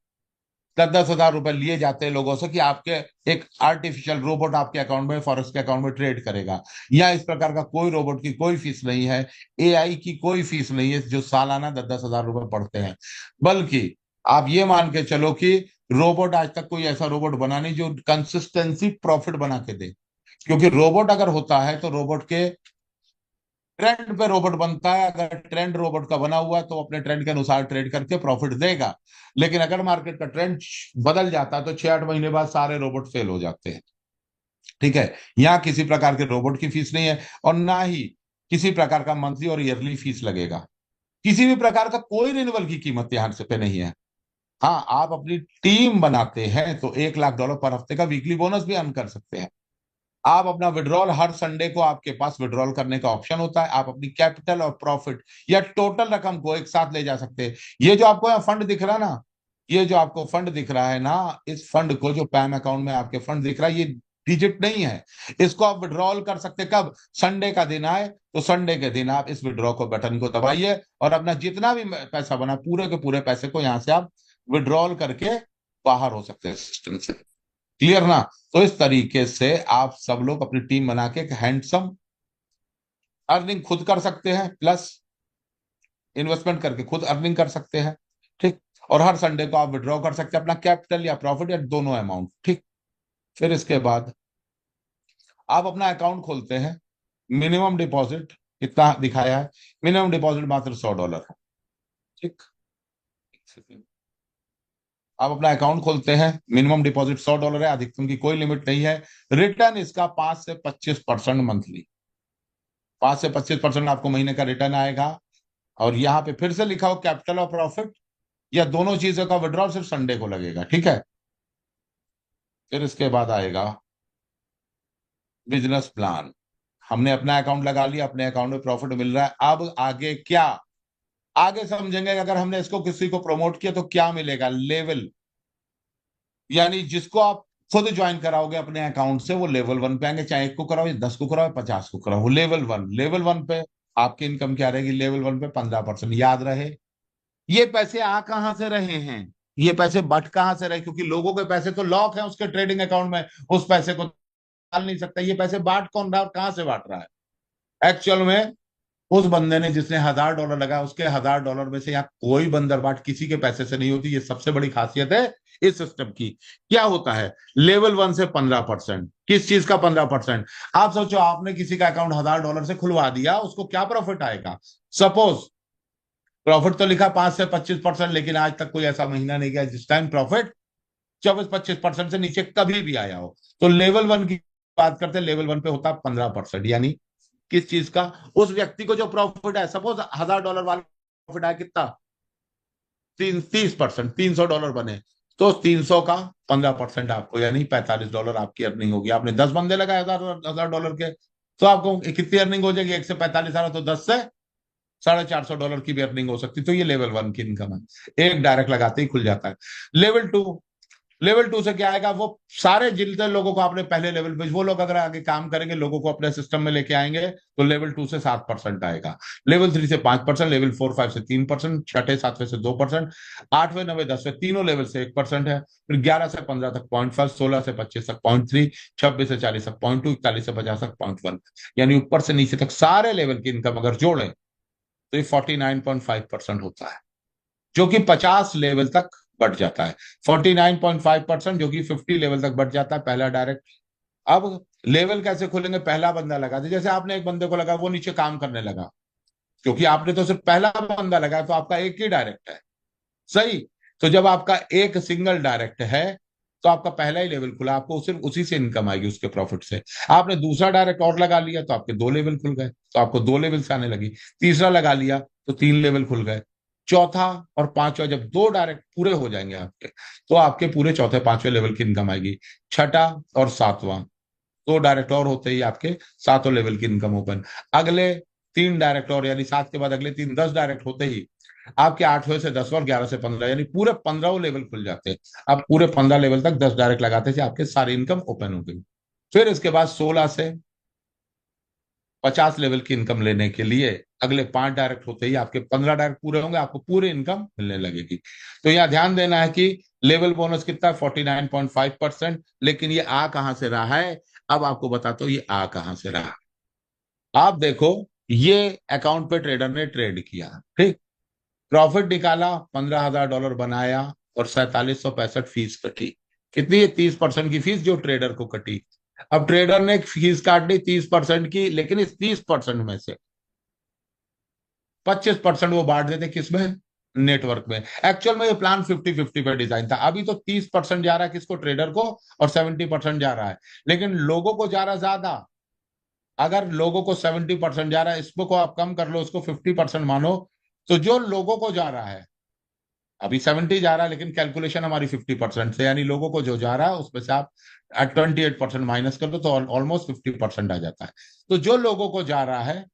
10-10 हज़ार रुपए लिए जाते हैं लोगों से कि आपके एक आर्टिफिशियल रोबोट आपके अकाउंट में, फॉरेक्स के अकाउंट में ट्रेड करेगा। या इस प्रकार का कोई रोबोट की कोई फीस नहीं है, AI की कोई फीस नहीं है जो सालाना 10-10 हज़ार रुपए पड़ते हैं। बल्कि आप ये मान के चलो कि रोबोट आज तक कोई ऐसा रोबोट बना नहीं जो कंसिस्टेंसी प्रॉफिट बना के दे। क्योंकि रोबोट अगर होता है तो रोबोट के ट्रेंड पे रोबोट बनता है। अगर ट्रेंड रोबोट का बना हुआ है तो अपने ट्रेंड के अनुसार ट्रेड करके प्रॉफिट देगा। लेकिन अगर मार्केट का ट्रेंड बदल जाता है तो 6-8 महीने बाद सारे रोबोट फेल हो जाते हैं। ठीक है, यहाँ किसी प्रकार के रोबोट की फीस नहीं है, और ना ही किसी प्रकार का मंथली और ईयरली फीस लगेगा। किसी भी प्रकार का कोई रिन्यूअल की कीमत यहाँ से पे नहीं है। हाँ, आप अपनी टीम बनाते हैं तो $1 लाख पर हफ्ते का वीकली बोनस भी अर्न कर सकते हैं। आप अपना विड्रॉल हर संडे को आपके पास विड्रॉल करने का ऑप्शन होता है। आप अपनी कैपिटल और प्रॉफिट या टोटल रकम को एक साथ ले जा सकते हैं। ये जो आपको यहाँ फंड दिख रहा है ना, ये जो आपको फंड दिख रहा है ना, इस फंड को, जो पैम अकाउंट में आपके फंड दिख रहा है, ये डिजिट नहीं है। इसको आप विड्रॉल कर सकते कब? संडे का दिन आए तो संडे के दिन आप इस विड्रॉ को बटन को दबाइए और अपना जितना भी पैसा बना पूरे के पूरे पैसे को यहां से आप विड्रॉल करके बाहर हो सकते हैं सिस्टम से। क्लियर ना? तो इस तरीके से आप सब लोग अपनी टीम बना के एक हैंडसम अर्निंग खुद कर सकते हैं, प्लस इन्वेस्टमेंट करके खुद अर्निंग कर सकते हैं। ठीक, और हर संडे को आप विड्रॉ कर सकते हैं अपना कैपिटल या प्रॉफिट या दोनों अमाउंट। ठीक, फिर इसके बाद आप अपना अकाउंट खोलते हैं। मिनिमम डिपॉजिट कितना दिखाया है? मिनिमम डिपॉजिट मात्र $100 है। ठीक, आप अपना अकाउंट खोलते हैं, मिनिमम डिपॉजिट $100 है, अधिकतम की कोई लिमिट नहीं है। रिटर्न इसका 5 से 25% मंथली, 5 से 25% आपको महीने का रिटर्न आएगा। और यहाँ पे फिर से लिखा हो कैपिटल और प्रॉफिट या दोनों चीजों का विड्रॉल सिर्फ संडे को लगेगा। ठीक है, फिर इसके बाद आएगा बिजनेस प्लान। हमने अपना अकाउंट लगा लिया, अपने अकाउंट में प्रॉफिट मिल रहा है, अब आगे क्या? आगे समझेंगे। अगर हमने इसको किसी को प्रमोट किया तो क्या मिलेगा? लेवल, यानी जिसको आप खुद ज्वाइन कराओगे अपने अकाउंट से वो लेवल 1 पे आएंगे, चाहे 1 को कराओ या 10 को कराओ या 50 को कराओ, वो लेवल 1 पे आपकी इनकम क्या रहेगी? लेवल 1 पे 15%। याद रहे, ये पैसे आ कहां से रहे हैं, ये पैसे बट कहां से रहे? क्योंकि लोगों के पैसे तो लॉक है उसके ट्रेडिंग अकाउंट में, उस पैसे को डाल नहीं सकता। ये पैसे बांट कौन रहा है और कहां से बांट रहा है? एक्चुअल में उस बंदे ने जिसने $1000 लगाया उसके $1000 में से यहाँ कोई बंदरबाट किसी के पैसे से नहीं होती। ये सबसे बड़ी खासियत है इस सिस्टम की। क्या होता है? लेवल 1 से 15%। किस चीज का 15%? आप सोचो, आपने किसी का अकाउंट $1000 से खुलवा दिया, उसको क्या प्रॉफिट आएगा? सपोज प्रॉफिट तो लिखा 5 से 25%, लेकिन आज तक कोई ऐसा महीना नहीं गया जिस टाइम प्रॉफिट 24-25% से नीचे कभी भी आया हो। तो लेवल 1 की बात करते हैं, लेवल 1 पे होता है 15%। यानी किस चीज का? उस व्यक्ति को जो प्रॉफिट है, सपोज $1000 वाला प्रॉफिट आया कितना? 30%, $300 बने, तो 300 का 15% आपको, यानी $45 आपकी अर्निंग होगी। आपने 10 बंदे लगाए $1000 के, तो आपको कितनी अर्निंग हो जाएगी? 1 से 45 आ रहा, तो 10 से $450 की भी अर्निंग हो सकती। तो ये लेवल 1 की इनकम है, एक डायरेक्ट लगाते ही खुल जाता है। लेवल 2, लेवल 2 से क्या आएगा, वो सारे जितने लोगों को आपने पहले लेवल पे, वो लोग अगर आगे काम करेंगे, लोगों को अपने सिस्टम में लेके आएंगे, तो लेवल 2 से 7% आएगा, लेवल 3 से 5%, लेवल 4 5 से 3%, छठे सातवें से 2%, आठवें नवे दसवें तीनों लेवल से 1% है, फिर 11 से 15 तक 0.5, 16 से 25 तक 0.3, 26 से 40 तक 0.2, 41 से 50 तक 0.1। यानी ऊपर से नीचे तक सारे लेवल की इनकम अगर जोड़ें तो ये 49.5% होता है, जो कि 50 लेवल तक बढ़ जाता है। 49.5% जो कि 50 लेवल तक बढ़ जाता है, पहला डायरेक्ट। अब लेवल कैसे खोलेंगे, पहला बंदा लगा दे, जैसे आपने एक बंदे को लगा, वो नीचे काम करने लगा, क्योंकि आपने तो सिर्फ पहला बंदा लगाया, तो आपका एक ही डायरेक्ट है, सही। तो जब आपका एक सिंगल डायरेक्ट है, तो आपका पहला ही लेवल खुला, आपको सिर्फ उसी से इनकम आएगी, उसके प्रॉफिट से। आपने दूसरा डायरेक्ट और लगा लिया, तो आपके दो लेवल खुल गए, तो आपको दो लेवल से आने लगी। तीसरा लगा लिया तो तीन लेवल खुल गए। चौथा और पांचवा, जब दो डायरेक्ट पूरे हो जाएंगे आपके, तो आपके पूरे चौथे पांचवें लेवल की इनकम आएगी। छठा और सातवां, दो डायरेक्ट और होते ही आपके सातों लेवल की इनकम ओपन। अगले तीन डायरेक्ट और, यानी सात के बाद अगले तीन, 10 डायरेक्ट होते ही आपके आठवें से 10 और 11 से 15, यानी पूरे 15 लेवल खुल जाते हैं। आप पूरे 15 लेवल तक 10 डायरेक्ट लगाते थे, आपके सारी इनकम ओपन हो गई। फिर इसके बाद 16 से 50 लेवल की इनकम लेने के लिए अगले पांच डायरेक्ट होते ही आपके 15 डायरेक्ट पूरे होंगे, आपको पूरी इनकम मिलने लगेगी। तो यहां ध्यान देना है कि लेवल बोनस कितना है, 49.5%। लेकिन ये आ कहां से रहा है, अब आपको बताता हूं ये आ कहां से रहा। आप देखो, ये अकाउंट पे ट्रेडर ने ट्रेड किया, ठीक, प्रॉफिट निकाला, $15,000 बनाया, और 4765 फीस कटी। कितनी है, 30% की फीस जो ट्रेडर को कटी। अब ट्रेडर ने फीस काट दी 30% की, लेकिन इस 30% में से 25% वो बांट देते किसमें, नेटवर्क में। एक्चुअल में ये प्लान 50-50 पे डिजाइन था। अभी तो 30% जा रहा है किसको, ट्रेडर को, और 70% जा रहा है, लेकिन लोगों को जा रहा है ज्यादा। अगर लोगों को 70% जा रहा है, इसको आप कम कर लो, उसको 50% मानो, तो जो लोगों को जा रहा है, अभी 70 जा रहा है, लेकिन कैलकुलेशन हमारी 50% से, यानी लोगों को जो जा रहा है उसमें से आप 28% माइनस कर दो, तो ऑलमोस्ट 50% आ जाता है। तो जो लोगों को जा रहा है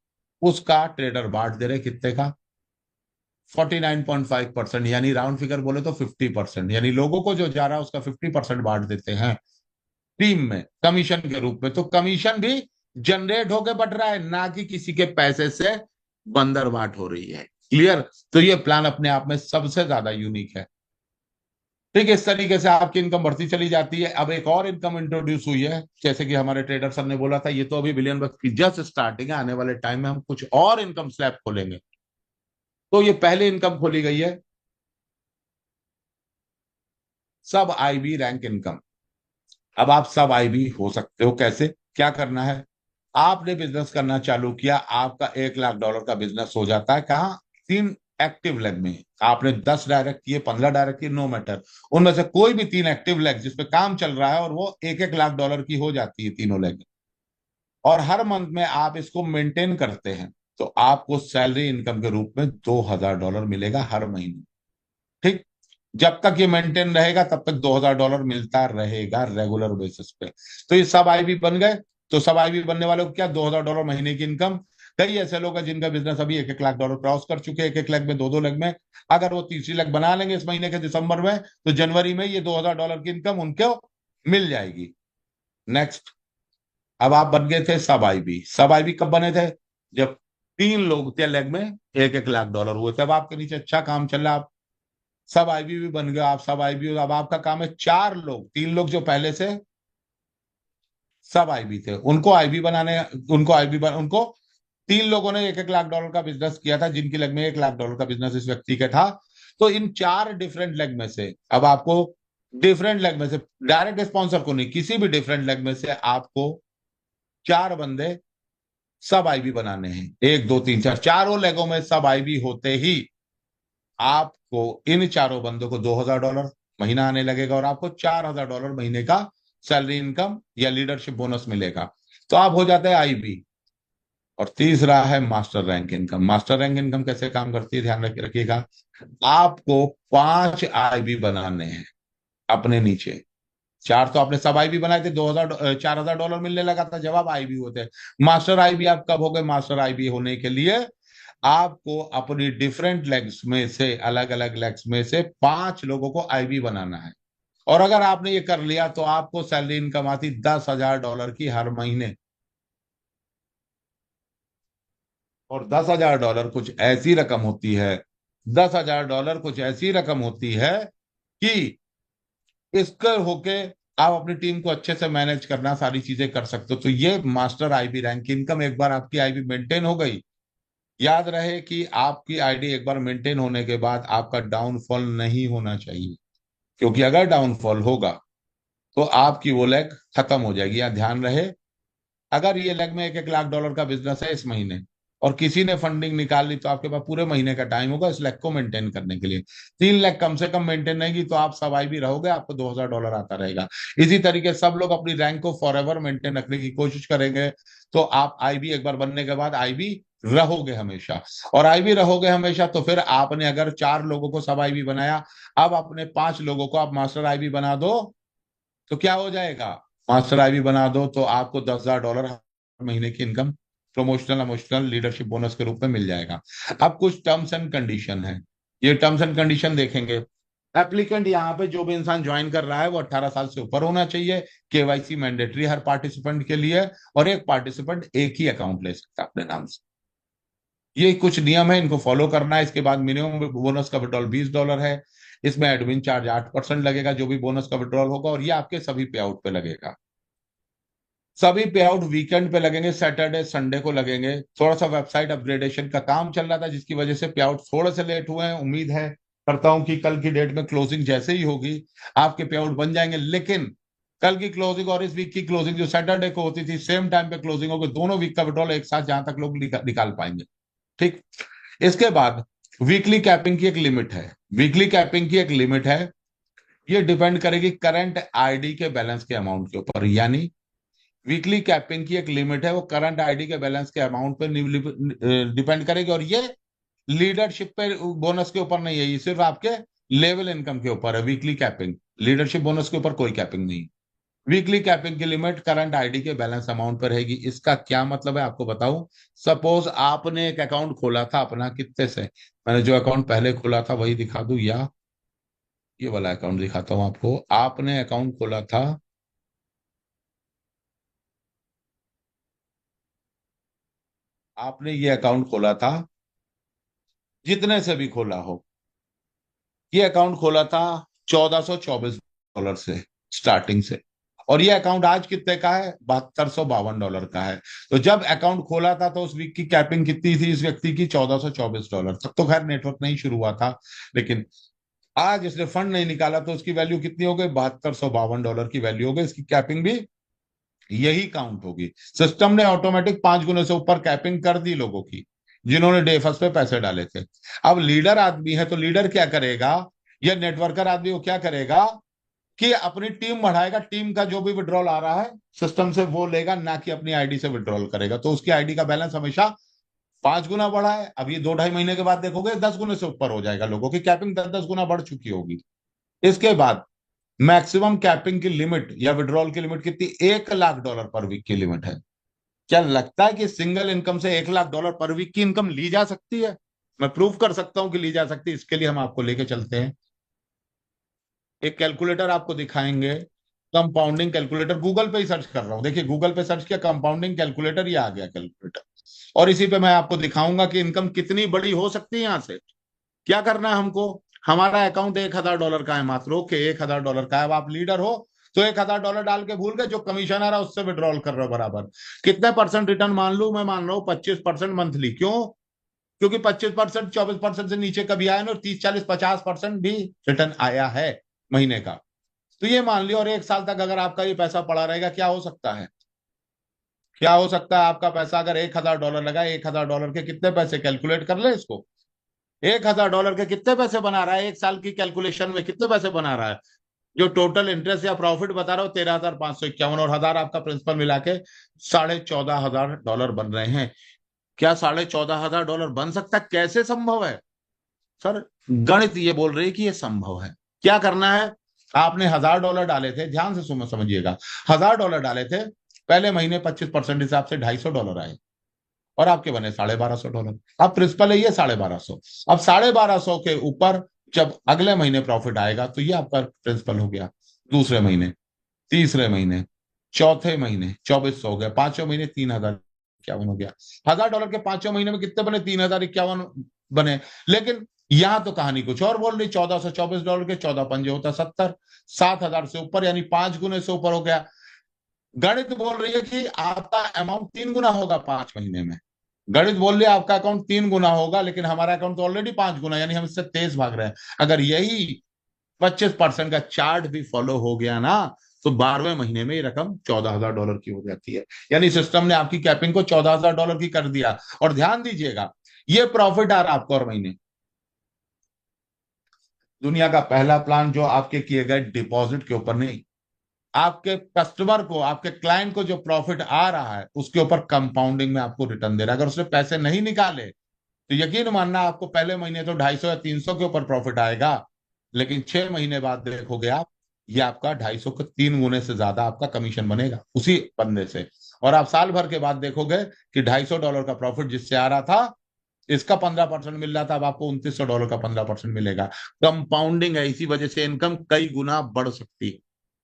उसका ट्रेडर बांट दे रहे कितने का, 49.5%, यानी राउंड फिगर बोले तो 50%, यानी लोगों को जो जा रहा है उसका 50% बांट देते हैं टीम में कमीशन के रूप में। तो कमीशन भी जनरेट होकर बढ़ रहा है, ना कि किसी के पैसे से बंदरबाट हो रही है। क्लियर। तो ये प्लान अपने आप में सबसे ज्यादा यूनिक है। ठीक है, इस तरीके से आपकी इनकम बढ़ती चली जाती है। अब एक और इनकम इंट्रोड्यूस हुई है, जैसे कि हमारे ट्रेडर सर ने बोला था, ये तो अभी बिलियन बक्स की जस्ट स्टार्टिंग है, आने वाले टाइम में हम कुछ और इनकम स्लैब खोलेंगे। तो ये पहले इनकम खोली गई है, सब आईबी रैंक इनकम। अब आप सब आईबी हो सकते हो, कैसे, क्या करना है, आपने बिजनेस करना चालू किया, आपका $1 लाख का बिजनेस हो जाता है, कहाँ, तीन एक्टिव लेग में। आपने 10 डायरेक्ट किए, 15 डायरेक्ट किए, नो मैटर, उनमें से कोई भी तीन एक्टिव लेग जिसपे काम चल रहा है, और वो $1-1 लाख की हो जाती है तीनों लेग। और हर मंथ में आप इसको मेंटेन करते हैं, तो आपको सैलरी इनकम के रूप में $2,000 मिलेगा हर महीने। ठीक, जब तक ये मेंटेन रहेगा तब तक $2,000 मिलता रहेगा रेगुलर बेसिस पे। तो ये सब आईबी बन गए। तो सब आईबी बनने वालों को क्या, $2,000 महीने की इनकम। कई ऐसे लोग हैं जिनका बिजनेस अभी $1-1 लाख क्रॉस कर चुके हैं, एक एक लेग में, दो दो लेग में। अगर वो तीसरी लेग बना लेंगे इस महीने के दिसंबर में, तो जनवरी में ये $2,000 की इनकम उनको मिल जाएगी। नेक्स्ट, अब आप बन गए थे सब आईबी। सब आईबी कब बने थे, जब तीन लोग थे लेग में, $1-1 लाख हुए थे। अब आपके नीचे अच्छा काम चल रहा है, सब आईबी भी बन गए, आप सब आईबी। अब आपका काम है चार लोग, तीन लोग जो पहले से सब आईबी थे, उनको आईबी बनाने, उनको उनको तीन लोगों ने $1-1 लाख का बिजनेस किया था, जिनकी लेग में $1 लाख का बिजनेस इस व्यक्ति का था। तो इन चार डिफरेंट लेग में से अब आपको, डिफरेंट लेग में से, डायरेक्ट स्पॉन्सर को नहीं, किसी भी डिफरेंट लेग में से आपको चार बंदे सब आईबी बनाने हैं। एक दो तीन चार, चारों लेगों में सब आईबी होते ही आपको इन चारों बंदों को $2,000 महीना आने लगेगा, और आपको $4,000 महीने का सैलरी इनकम या लीडरशिप बोनस मिलेगा। तो आप हो जाते हैं आईबी। और तीसरा है master rank income. Master rank income कैसे काम करती है, ध्यान रखिएगा। आपको 5 आईबी बनाने हैं अपने नीचे। चार तो आपने सब आईबी बनाए थे, 2,000 $4,000 मिलने लगा था जब आप आईबी होते। मास्टर आईबी आप कब हो गए, मास्टर आईबी होने के लिए आपको अपनी डिफरेंट लेग्स में से, अलग अलग लेग्स में से 5 लोगों को आईबी बनाना है। और अगर आपने ये कर लिया तो आपको सैलरी इनकम आती $10,000 की हर महीने। और $10,000 कुछ ऐसी रकम होती है, $10,000 कुछ ऐसी रकम होती है कि इसके होके आप अपनी टीम को अच्छे से मैनेज करना, सारी चीजें कर सकते हो। तो ये मास्टर आईबी रैंक की इनकम, एक बार आपकी आईबी मेंटेन हो गई, याद रहे कि आपकी आईडी एक बार मेंटेन होने के बाद आपका डाउनफॉल नहीं होना चाहिए, क्योंकि अगर डाउनफॉल होगा तो आपकी वो लेग खत्म हो जाएगी। या ध्यान रहे, अगर ये लेग में $1-1 लाख का बिजनेस है इस महीने और किसी ने फंडिंग निकाल ली, तो आपके पास पूरे महीने का टाइम होगा इस लेग को मेंटेन करने के लिए। 3 लाख कम से कम मेंटेन रहेगी तो आप सवाई भी रहोगे, आपको $2,000 आता रहेगा। इसी तरीके से सब लोग अपनी रैंक को फॉर एवर मेंटेन रखने की कोशिश करेंगे, तो आप आईबी एक बार बनने के बाद आईबी रहोगे हमेशा। और आईबी रहोगे हमेशा तो फिर आपने अगर 4 लोगों को सब आईबी बनाया, अब अपने 5 लोगों को आप मास्टर आईबी बना दो, तो क्या हो जाएगा? मास्टर आईबी बना दो तो आपको $10,000 महीने की income promotional emotional leadership bonus के रूप में मिल जाएगा। अब कुछ टर्म्स एंड कंडीशन है, ये टर्म्स एंड कंडीशन देखेंगे। एप्लीकेंट, यहाँ पे जो भी इंसान ज्वाइन कर रहा है वो 18 साल से ऊपर होना चाहिए। केवाईसी मैंडेटरी हर पार्टिसिपेंट के लिए, और एक पार्टिसिपेंट एक ही अकाउंट ले सकता है अपने नाम से। ये कुछ नियम है, इनको फॉलो करना है। इसके बाद मिनिमम बोनस का विड्रॉल $20 है। इसमें एडमिन चार्ज 8% लगेगा जो भी बोनस का विड्रॉल होगा, और ये आपके सभी पे आउट पे लगेगा। सभी पे आउट वीकेंड पे लगेंगे, सैटरडे संडे को लगेंगे। थोड़ा सा वेबसाइट अपग्रेडेशन का काम चल रहा था जिसकी वजह से पे आउट थोड़े से लेट हुए हैं। उम्मीद है करता हूं कि कल की डेट में क्लोजिंग जैसे ही होगी आपके पे आउट बन जाएंगे। लेकिन कल की क्लोजिंग और इस वीक की क्लोजिंग जो सैटरडे को होती थी, सेम टाइम पे क्लोजिंग होगी, दोनों वीक का विड्रॉल एक साथ जहां तक लोग निकाल पाएंगे। ठीक। इसके बाद वीकली कैपिंग की एक लिमिट है। वीकली कैपिंग की एक लिमिट है, ये डिपेंड करेगी करंट आईडी के बैलेंस के अमाउंट के ऊपर। यानी वीकली कैपिंग की एक लिमिट है, वो करंट आईडी के बैलेंस के अमाउंट पर डिपेंड करेगी। और ये लीडरशिप पे बोनस के ऊपर नहीं है, ये सिर्फ आपके लेवल इनकम के ऊपर है वीकली कैपिंग। लीडरशिप बोनस के ऊपर कोई कैपिंग नहीं। वीकली कैपिंग की लिमिट करंट आईडी के बैलेंस अमाउंट पर रहेगी। इसका क्या मतलब है आपको बताऊं। सपोज आपने एक अकाउंट खोला था अपना, कितने से, मैंने जो अकाउंट पहले खोला था वही दिखा दूं, या ये वाला अकाउंट दिखाता हूं आपको। आपने अकाउंट खोला था, आपने ये अकाउंट खोला था, जितने से भी खोला हो, ये अकाउंट खोला था $1,424 से स्टार्टिंग से। और ये अकाउंट आज कितने का है? $7,252 का है। तो जब अकाउंट खोला था तो उस वीक की कैपिंग कितनी थी इस व्यक्ति की? $1,424 तक तो खैर नेटवर्क नहीं शुरू हुआ था, लेकिन आज इसने फंड नहीं निकाला तो उसकी वैल्यू कितनी हो गई? $7,252 की वैल्यू हो गई। इसकी कैपिंग भी यही काउंट होगी। सिस्टम ने ऑटोमेटिक 5 गुने से ऊपर कैपिंग कर दी लोगों की, जिन्होंने डे फर्स्ट पे पैसे डाले थे। अब लीडर आदमी है तो लीडर क्या करेगा, या नेटवर्कर आदमी वो क्या करेगा कि अपनी टीम बढ़ाएगा। टीम का जो भी विड्रॉल आ रहा है सिस्टम से वो लेगा, ना कि अपनी आईडी से विड्रॉल करेगा। तो उसकी आईडी का बैलेंस हमेशा 5 गुना बढ़ा है। अब ये 2-2.5 महीने के बाद देखोगे 10 गुने से ऊपर हो जाएगा, लोगों की कैपिंग 10-10 गुना बढ़ चुकी होगी। इसके बाद मैक्सिमम कैपिंग की लिमिट या विड्रॉल की लिमिट कितनी? $1 लाख पर वीक की लिमिट है। क्या लगता है कि सिंगल इनकम से $1 लाख पर वीक की इनकम ली जा सकती है? मैं प्रूव कर सकता हूं कि ली जा सकती है। इसके लिए हम आपको लेके चलते हैं, एक कैलकुलेटर आपको दिखाएंगे। कंपाउंडिंग कैलकुलेटर, गूगल पे ही सर्च कर रहा हूं, देखिए गूगल पे सर्च किया कंपाउंडिंग कैलकुलेटर, ये आ गया कैलकुलेटर। और इसी पे मैं आपको दिखाऊंगा कि इनकम कितनी बड़ी हो सकती है यहां से। क्या करना है हमको? हमारा अकाउंट $1,000 का है मात्र, ओके $1,000 का है। अब आप लीडर हो तो $1,000 डाल के भूल गए, जो कमीशन आ रहा है उससे विड्रॉल कर रहे हो बराबर। कितने परसेंट रिटर्न मान लू? मैं मान रहा हूं 25% मंथली। क्यों? क्योंकि 25% 24% से नीचे कभी आया नहीं, और 30, 40, 50% भी रिटर्न आया है महीने का। तो ये मान लियो, और 1 साल तक अगर आपका ये पैसा पड़ा रहेगा, क्या हो सकता है? क्या हो सकता है? आपका पैसा अगर $1,000 लगा, $1,000 के कितने पैसे, कैलकुलेट कर ले इसको। $1,000 के कितने पैसे बना रहा है? 1 साल की कैलकुलेशन में कितने पैसे बना रहा है? जो टोटल इंटरेस्ट या प्रॉफिट बता रहा हो 13,551, और 1,000 आपका प्रिंसिपल मिला के $14,500 बन रहे हैं। क्या $14,500 बन सकता है? कैसे संभव है सर? गणित ये बोल रही है कि ये संभव है। क्या करना है? आपने $1,000 डाले थे, ध्यान से समझिएगा। $1,000 डाले थे, पहले महीने 25% हिसाब से $250 आए, और आपके बने $1,250। अब प्रिंसिपल है ये 1,250। अब 1,250 के ऊपर जब अगले महीने प्रॉफिट आएगा तो ये आपका प्रिंसिपल हो गया। दूसरे महीने, तीसरे महीने, चौथे महीने 2400 हो गया, पांचवें महीने 3051 हो गया। $1000 के पांचवें महीने में कितने बने? 3051 बने। लेकिन यहां तो कहानी कुछ और बोल रही, $1424 के 14 पंजे होता 70, 7000 से ऊपर यानी 5 गुने से ऊपर हो गया। गणित बोल रही है कि आपका अमाउंट 3 गुना होगा 5 महीने में। गणित बोल रही है आपका अकाउंट 3 गुना होगा, लेकिन हमारा अकाउंट तो ऑलरेडी 5 गुना, यानी हम इससे तेज भाग रहे हैं। अगर यही 25% का चार्ट भी फॉलो हो गया ना, तो 12वें महीने में ये रकम $14,000 की हो जाती है। यानी सिस्टम ने आपकी कैपिंग को $14,000 की कर दिया। और ध्यान दीजिएगा, ये प्रॉफिट आ रहा आपको हर महीने। दुनिया का पहला प्लान जो आपके किए गए डिपॉजिट के ऊपर नहीं, आपके कस्टमर को, आपके क्लाइंट को जो प्रॉफिट आ रहा है उसके ऊपर कंपाउंडिंग में आपको रिटर्न दे रहा है। अगर उसने पैसे नहीं निकाले तो यकीन मानना आपको पहले महीने तो 250 या 300 के ऊपर प्रॉफिट आएगा, लेकिन 6 महीने बाद देखोगे आप, ये आपका 250 के 3 गुने से ज्यादा आपका कमीशन बनेगा उसी बंदे से। और आप साल भर के बाद देखोगे कि $250 का प्रॉफिट जिससे आ रहा था, इसका 15% मिल रहा था, अब आपको $2,900 का 15% मिलेगा। कंपाउंडिंग है, इसी वजह से इनकम कई गुना बढ़ सकती है।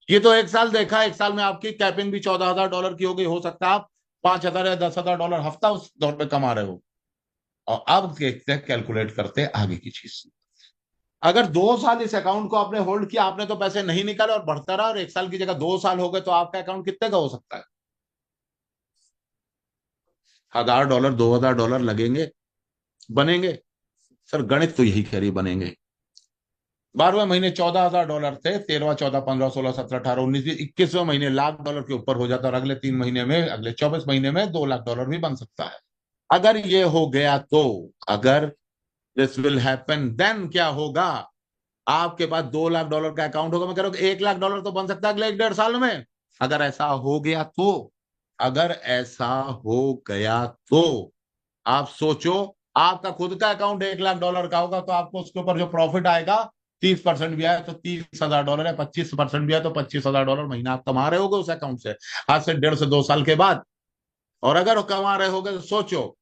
ये तो एक साल देखा, एक साल में आपकी कैपिंग भी $14,000 की हो गई, हो सकता है आप 5,000 या $10,000 हफ्ता उस दौर पे कमा रहे हो। और अब देखते हैं, कैलकुलेट करते हैं आगे की चीज। अगर 2 साल इस अकाउंट को आपने होल्ड किया, आपने तो पैसे नहीं निकाले और बढ़ता रहा, और 1 साल की जगह 2 साल हो गए, तो आपका अकाउंट कितने का हो सकता है? $1,000, $2,000 लगेंगे, बनेंगे? सर गणित तो यही कह रही है, बनेंगे। 12वें महीने $14,000 थे, 13वां, 14, 15, 16, 17, 18, 19, 20, 21वें महीने $1,00,000 के ऊपर हो जाता है, और अगले 3 महीने में, अगले 24 महीने में $2,00,000 भी बन सकता है। अगर ये हो गया तो, अगर दिस विल हैपन, देन क्या होगा? आपके पास $2,00,000 का अकाउंट होगा। मैं कह रहा हूं $1,00,000 तो बन सकता है अगले 1 1.5 साल में। अगर ऐसा हो गया तो, अगर ऐसा हो गया तो आप सोचो, आपका खुद का अकाउंट $1,00,000 का होगा, तो आपको उसके ऊपर जो प्रॉफिट आएगा, 30% भी आया तो $30,000 है, 25% भी आया तो $25,000 महीना आप कमा रहे होगे उस अकाउंट से, आज से 1.5 से 2 साल के बाद। और अगर कमा रहे होगे तो सोचो,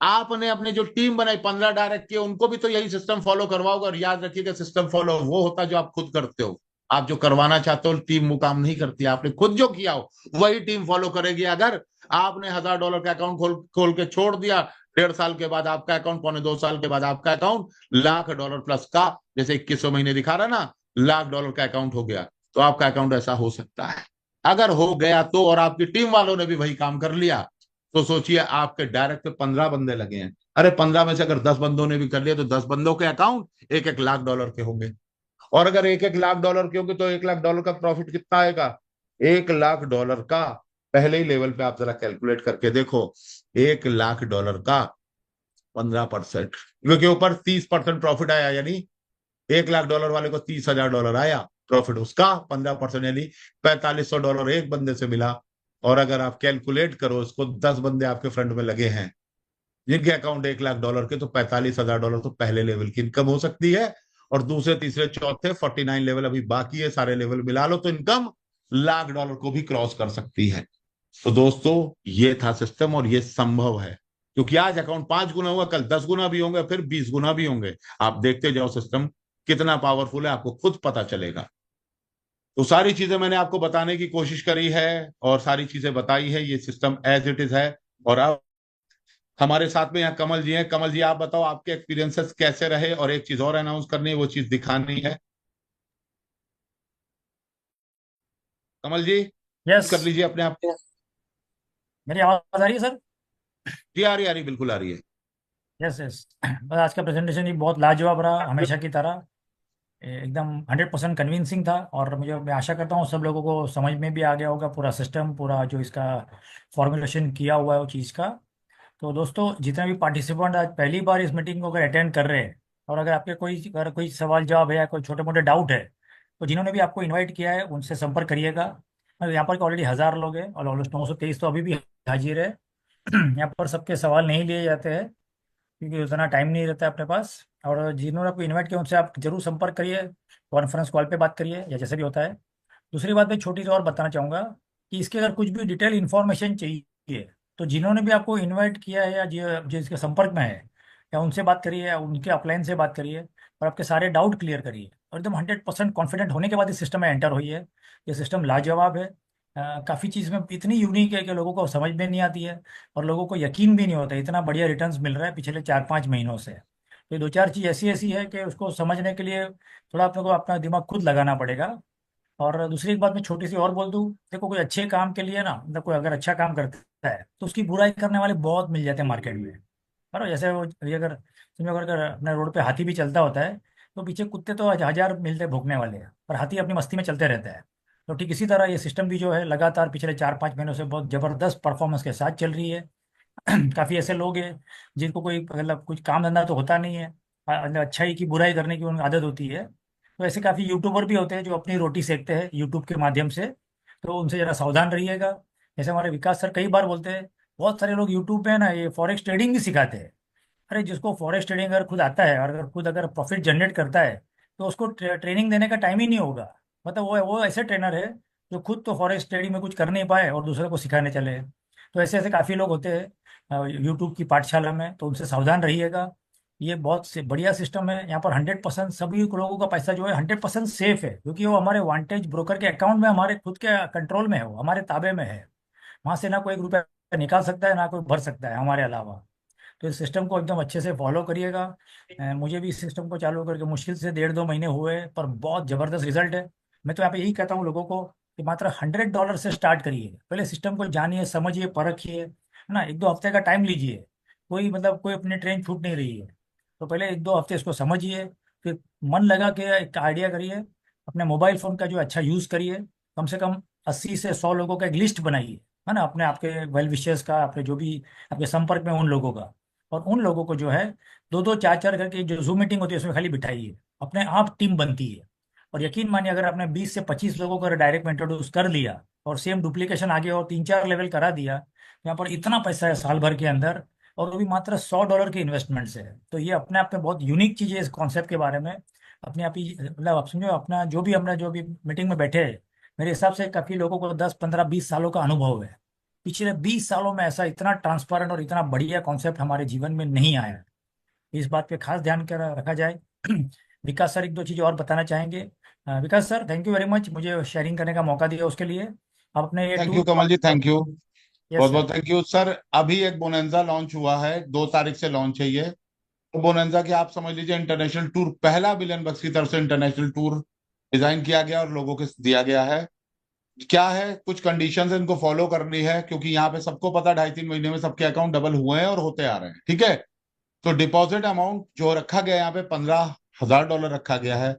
आपने अपनी जो टीम बनाई, 15 डायरेक्ट किए, उनको भी तो यही सिस्टम फॉलो करवाओगे। और याद रखिएगा, सिस्टम फॉलो वो होता है जो आप खुद करते हो। आप जो करवाना चाहते हो, टीम वो काम नहीं करती, आपने खुद जो किया हो वही टीम फॉलो करेगी। अगर आपने $1,000 का अकाउंट खोल खोल के छोड़ दिया, 1.5 साल के बाद आपका अकाउंट, 2.25 साल के बाद आपका अकाउंट $1,00,000 प्लस का, जैसे 21वें महीने दिखा रहा ना, $1,00,000 का अकाउंट हो गया, तो आपका अकाउंट ऐसा हो सकता है। अगर हो गया तो, और आपकी टीम वालों ने भी वही काम कर लिया, तो सोचिए आपके डायरेक्ट पे 15 बंदे लगे हैं। अरे 15 में से अगर 10 बंदों ने भी कर लिया, तो 10 बंदों के अकाउंट 1 1 लाख डॉलर के होंगे। और अगर 1 1 लाख डॉलर के होंगे, तो $1,00,000 का प्रॉफिट कितना आएगा? $1,00,000 का, पहले ही लेवल पे आप जरा कैलकुलेट करके देखो, $1,00,000 का 15%, क्योंकि ऊपर 30% प्रॉफिट आया, यानी $1,00,000 वाले को $30,000 आया प्रॉफिट, उसका 15% यानी $4,500 एक बंदे से मिला। और अगर आप कैलकुलेट करो इसको, 10 बंदे आपके फ्रंट में लगे हैं जिनके अकाउंट $1,00,000 के, तो $45,000 तो पहले लेवल की इनकम हो सकती है। और दूसरे, तीसरे, चौथे 49 लेवल अभी बाकी है, सारे लेवल मिला लो तो इनकम $1,00,000 को भी क्रॉस कर सकती है। तो दोस्तों, ये था सिस्टम, और ये संभव है, क्योंकि आज अकाउंट 5 गुना हुआ, कल 10 गुना भी होंगे, फिर 20 गुना भी होंगे। आप देखते जाओ सिस्टम कितना पावरफुल है, आपको खुद पता चलेगा। तो सारी चीजें मैंने आपको बताने की कोशिश करी है, और सारी चीजें बताई है, ये सिस्टम एज इट इज है। और अब हमारे साथ में यहाँ कमल जी हैं। कमल जी, आप बताओ आपके एक्सपीरियंसेस कैसे रहे, और एक चीज और अनाउंस करनी है, वो चीज दिखानी है। कमल जी, यस। कर लीजिए अपने आप को। मेरी आवाज आ रही है सर? जी आ रही, आ रही, बिल्कुल आ रही है। Yes yes. बस आज का प्रेजेंटेशन ही बहुत लाजवाब रहा, हमेशा की तरह। एकदम 100% कन्विंसिंग था। और मैं आशा करता हूँ सब लोगों को समझ में भी आ गया होगा पूरा सिस्टम, पूरा जो इसका फॉर्मुलेशन किया हुआ है वो चीज़ का। तो दोस्तों, जितने भी पार्टिसिपेंट आज पहली बार इस मीटिंग को अगर अटेंड कर रहे हैं, और अगर आपके अगर कोई सवाल जवाब है या कोई छोटे मोटे डाउट है, तो जिन्होंने भी आपको इनवाइट किया है उनसे संपर्क करिएगा। यहाँ पर ऑलरेडी 1,000 लोग हैं और ऑलमोस्ट 923 तो अभी भी हाजिर है। यहाँ पर सबके सवाल नहीं लिए जाते हैं, क्योंकि उतना टाइम नहीं रहता है अपने पास। और जिन्होंने आपको इनवाइट किया उनसे आप जरूर संपर्क करिए, कॉन्फ्रेंस कॉल पे बात करिए या जैसे भी होता है। दूसरी बात मैं छोटी सी और बताना चाहूँगा कि इसके अगर कुछ भी डिटेल इन्फॉर्मेशन चाहिए, तो जिन्होंने भी आपको इनवाइट किया है या जो इसके संपर्क में है, या उनसे बात करिए या उनके अपलाइन से बात करिए और आपके सारे डाउट क्लियर करिए। और एकदम 100% कॉन्फिडेंट होने के बाद इस सिस्टम में एंटर हुई है। ये सिस्टम लाजवाब है। काफ़ी चीज़ में इतनी यूनिक है कि लोगों को समझ में नहीं आती है, और लोगों को यकीन भी नहीं होता इतना बढ़िया रिटर्न्स मिल रहा है पिछले 4-5 महीनों से। तो ये दो चार चीज़ ऐसी ऐसी है कि उसको समझने के लिए थोड़ा अपने को अपना दिमाग खुद लगाना पड़ेगा। और दूसरी एक बात मैं छोटी सी और बोल दूं, देखो कोई अच्छे काम के लिए ना, मतलब कोई अगर अच्छा काम करता है तो उसकी बुराई करने वाले बहुत मिल जाते हैं मार्केट में। बराबर, जैसे वो ये अगर समझो, अगर अपने रोड पे हाथी भी चलता होता है तो पीछे कुत्ते तो हजार मिलते हैं भौंकने वाले हैं, पर हाथी अपनी मस्ती में चलते रहता है। तो ठीक इसी तरह ये सिस्टम भी जो है लगातार पिछले 4-5 महीनों से बहुत जबरदस्त परफॉर्मेंस के साथ चल रही है। काफी ऐसे लोग हैं जिनको कोई मतलब कुछ काम धंधा तो होता नहीं है, मतलब अच्छाई की बुराई करने की उनकी आदत होती है। तो ऐसे काफी यूट्यूबर भी होते हैं जो अपनी रोटी सेकते हैं यूट्यूब के माध्यम से। तो उनसे जरा सावधान रहिएगा। जैसे हमारे विकास सर कई बार बोलते हैं, बहुत सारे लोग यूट्यूब पे ना ये फॉरेक्स ट्रेडिंग भी सिखाते हैं। अरे जिसको फॉरेक्स ट्रेडिंग अगर खुद आता है और अगर खुद अगर प्रॉफिट जनरेट करता है तो उसको ट्रेनिंग देने का टाइम ही नहीं होगा। मतलब वो ऐसे ट्रेनर है जो खुद तो फॉरेक्स ट्रेडिंग में कुछ कर नहीं पाए और दूसरे को सिखाने चले। तो ऐसे ऐसे काफ़ी लोग होते हैं यूट्यूब की पाठशाला में, तो उनसे सावधान रहिएगा। ये बहुत से बढ़िया सिस्टम है। यहाँ पर 100% सभी लोगों का पैसा जो है 100% सेफ है, क्योंकि वो हमारे वांटेज ब्रोकर के अकाउंट में हमारे खुद के कंट्रोल में है, वो हमारे ताबे में है। वहां से ना कोई 1 रुपया निकाल सकता है ना कोई भर सकता है हमारे अलावा। तो इस सिस्टम को एकदम अच्छे से फॉलो करिएगा। मुझे भी इस सिस्टम को चालू करके मुश्किल से 1.5-2 महीने हुए, पर बहुत ज़बरदस्त रिजल्ट है। मैं तो यहाँ पे यही कहता हूँ लोगों को कि मात्र $100 से स्टार्ट करिए, पहले सिस्टम को जानिए, समझिए, परखिए, है ना। 1-2 हफ्ते का टाइम लीजिए। कोई मतलब कोई अपनी ट्रेन छूट नहीं रही है, तो पहले 1-2 हफ्ते इसको समझिए। फिर मन लगा के एक आइडिया करिए। अपने मोबाइल फ़ोन का जो अच्छा यूज़ करिए। कम से कम 80 से 100 लोगों का एक लिस्ट बनाइए, है ना, अपने आपके वेल विशेस का, आपके जो भी आपके संपर्क में उन लोगों का। और उन लोगों को जो है 2-2 4-4 करके जो जूम मीटिंग होती है उसमें खाली बिठाइए। अपने आप टीम बनती है। और यकीन मानिए अगर आपने 20 से 25 लोगों को डायरेक्ट में इंट्रोड्यूस कर लिया और सेम डुप्लीकेशन आगे और 3-4 लेवल करा दिया, यहाँ पर इतना पैसा है साल भर के अंदर, और वो भी मात्र $100 के इन्वेस्टमेंट से है। तो ये अपने आप में बहुत यूनिक चीज़ है इस कॉन्सेप्ट के बारे में। अपने आप ही मतलब आप समझो, अपना जो भी मीटिंग में बैठे हैं, मेरे हिसाब से काफ़ी लोगों को 10-15-20 सालों का अनुभव है। पिछले 20 सालों में ऐसा इतना ट्रांसपेरेंट और इतना बढ़िया कॉन्सेप्ट हमारे जीवन में नहीं आया है। इस बात पे खास ध्यान कर रखा जाए। विकास सर एक दो चीज़ें और बताना चाहेंगे। Vikas sir, thank you very much मुझे शेयरिंग करने का मौका दिया उसके लिए। आप अपने ये thank you tour. Kamal ji, thank you. Yes बहुत सर। बहुत थैंक यू सर। अभी एक बोनेंजा लॉन्च हुआ है, 2 तारीख से लॉन्च है ये। तो बोनेंजा की आप समझ लीजिए इंटरनेशनल टूर, पहला बिलियन बक्स की तरफ से इंटरनेशनल टूर डिजाइन किया गया और लोगों को दिया गया है। क्या है, कुछ कंडीशंस इनको फॉलो करनी है, क्योंकि यहाँ पे सबको पता 2.5-3 महीने में सबके अकाउंट डबल हुए हैं और होते आ रहे हैं, ठीक है। तो डिपॉजिट अमाउंट जो रखा गया है यहाँ पे $15,000 रखा गया है।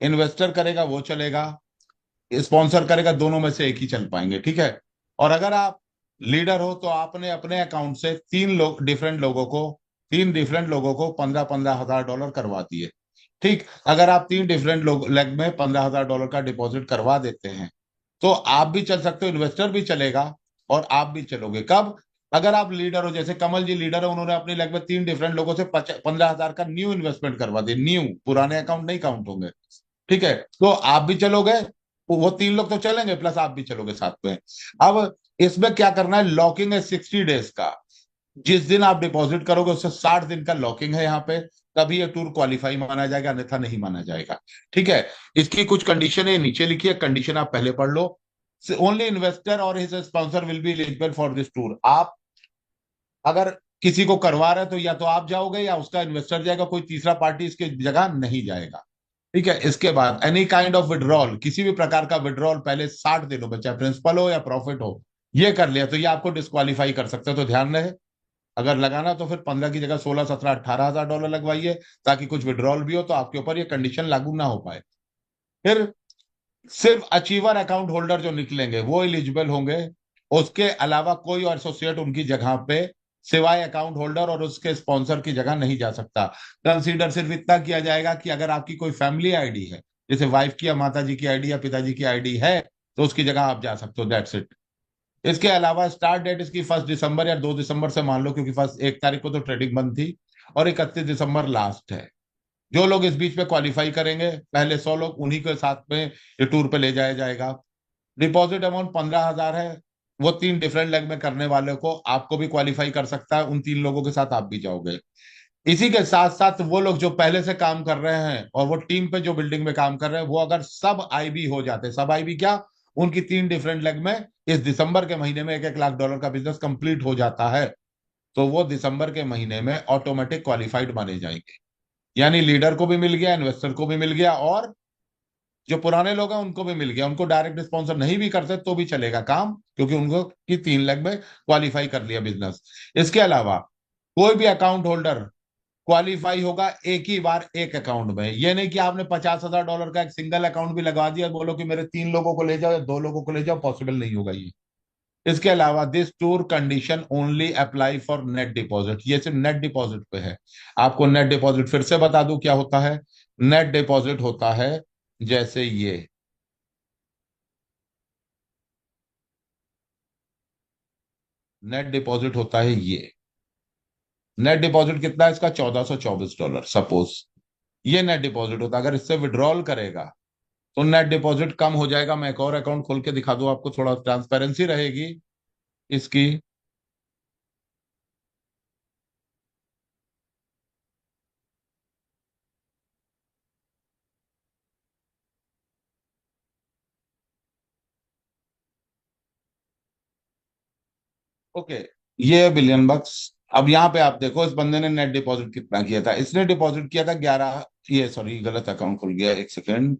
इन्वेस्टर करेगा वो चलेगा, स्पॉन्सर करेगा, दोनों में से एक ही चल पाएंगे, ठीक है। और अगर आप लीडर हो तो आपने अपने अकाउंट से 3 डिफरेंट लोगों को 15-15 हजार डॉलर करवा दिए। ठीक, अगर आप 3 डिफरेंट लेग में $15,000 का डिपॉजिट करवा देते हैं तो आप भी चल सकते हो, इन्वेस्टर भी चलेगा और आप भी चलोगे। कब? अगर आप लीडर हो, जैसे कमल जी लीडर है, उन्होंने अपनी लेग में 3 डिफरेंट लोगों से 15,000 का न्यू इन्वेस्टमेंट करवा दिया, न्यू, पुराने अकाउंट नहीं काउंट होंगे, ठीक है। तो आप भी चलोगे, वो 3 लोग तो चलेंगे प्लस आप भी चलोगे साथ में। अब इसमें क्या करना है, लॉकिंग है 60 डेज का। जिस दिन आप डिपॉजिट करोगे उससे 60 दिन का लॉकिंग है यहाँ पे, तभी ये टूर क्वालिफाई माना जाएगा, अन्यथा नहीं माना जाएगा, ठीक है। इसकी कुछ कंडीशन है, नीचे लिखी है, कंडीशन आप पहले पढ़ लो। ओनली इन्वेस्टर और his sponsor will be eligible for this tour. आप अगर किसी को करवा रहे हैं तो या तो आप जाओगे या उसका इन्वेस्टर जाएगा, कोई तीसरा पार्टी इसके जगह नहीं जाएगा, ठीक है। इसके बाद एनी काइंड ऑफ विड्रॉल, किसी भी प्रकार का विड्रॉल पहले 60 दिनों में, चाहे प्रिंसिपल हो या प्रॉफिट हो, ये कर लिया तो ये आपको डिस्क्वालीफाई कर सकते हो। तो ध्यान रहे, अगर लगाना तो फिर 15 की जगह 16, 17, 18 हजार डॉलर लगवाइए, ताकि कुछ विड्रॉल भी हो तो आपके ऊपर ये कंडीशन लागू ना हो पाए। फिर सिर्फ अचीवर अकाउंट होल्डर जो निकलेंगे वो एलिजिबल होंगे। उसके अलावा कोई और एसोसिएट उनकी जगह पे सिवाय अकाउंट होल्डर और उसके स्पॉन्सर की जगह नहीं जा सकता। कंसीडर सिर्फ इतना किया जाएगा कि अगर आपकी कोई फैमिली आईडी है, जैसे वाइफ की या माता जी की आईडी या पिताजी की आईडी है, तो उसकी जगह आप जा सकते हो, दैट्स इट। इसके अलावा स्टार्ट डेट इसकी 1 दिसंबर या 2 दिसंबर से मान लो, क्योंकि फर्स्ट 1 तारीख को तो ट्रेडिंग बंद थी, और 31 दिसंबर लास्ट है। जो लोग इस बीच में क्वालिफाई करेंगे, पहले 100 लोग, उन्हीं के साथ में ये टूर पे ले जाया जाएगा। डिपॉजिट अमाउंट 15,000 है। वो 3 डिफरेंट लेग में करने वाले को आपको भी क्वालिफाई कर सकता है, उन 3 लोगों के साथ आप भी जाओगे। इसी के साथ साथ वो लोग जो पहले से काम कर रहे हैं और वो टीम पे जो बिल्डिंग में काम कर रहे हैं, वो अगर सब आईबी हो जाते, सब आईबी क्या, उनकी 3 डिफरेंट लेग में इस दिसंबर के महीने में $1-1 लाख का बिजनेस कंप्लीट हो जाता है, तो वो दिसंबर के महीने में ऑटोमेटिक क्वालिफाइड माने जाएंगे। यानी लीडर को भी मिल गया, इन्वेस्टर को भी मिल गया, और जो पुराने लोग हैं उनको भी मिल गया। उनको डायरेक्ट स्पॉन्सर नहीं भी करते तो भी चलेगा काम, क्योंकि उनको की 3 लेग में क्वालिफाई कर लिया बिजनेस। इसके अलावा कोई भी अकाउंट होल्डर क्वालिफाई होगा एक ही बार एक अकाउंट में। ये नहीं कि आपने $50,000 का एक सिंगल अकाउंट भी लगा दिया, बोलो कि मेरे 3 लोगों को ले जाओ या 2 लोगों को ले जाओ, पॉसिबल नहीं होगा ये। इसके अलावा this tour condition only apply for net deposit, ये सिर्फ नेट डिपॉजिट पे है। आपको नेट डिपॉजिट फिर से बता दूं क्या होता है। नेट डिपॉजिट होता है जैसे ये, नेट डिपॉजिट होता है ये। नेट डिपॉजिट कितना है इसका? $1,424 सपोज। ये नेट डिपॉजिट होता है। अगर इससे विड्रॉल करेगा तो नेट डिपॉजिट कम हो जाएगा। मैं एक और अकाउंट खोल के दिखा दूं आपको, थोड़ा ट्रांसपेरेंसी रहेगी इसकी। ओके, ये $1 बिलियन। अब यहाँ पे आप देखो इस बंदे ने नेट डिपॉजिट कितना किया था। इसने डिपॉजिट किया था 11, ये सॉरी गलत अकाउंट खुल गया, एक सेकेंड।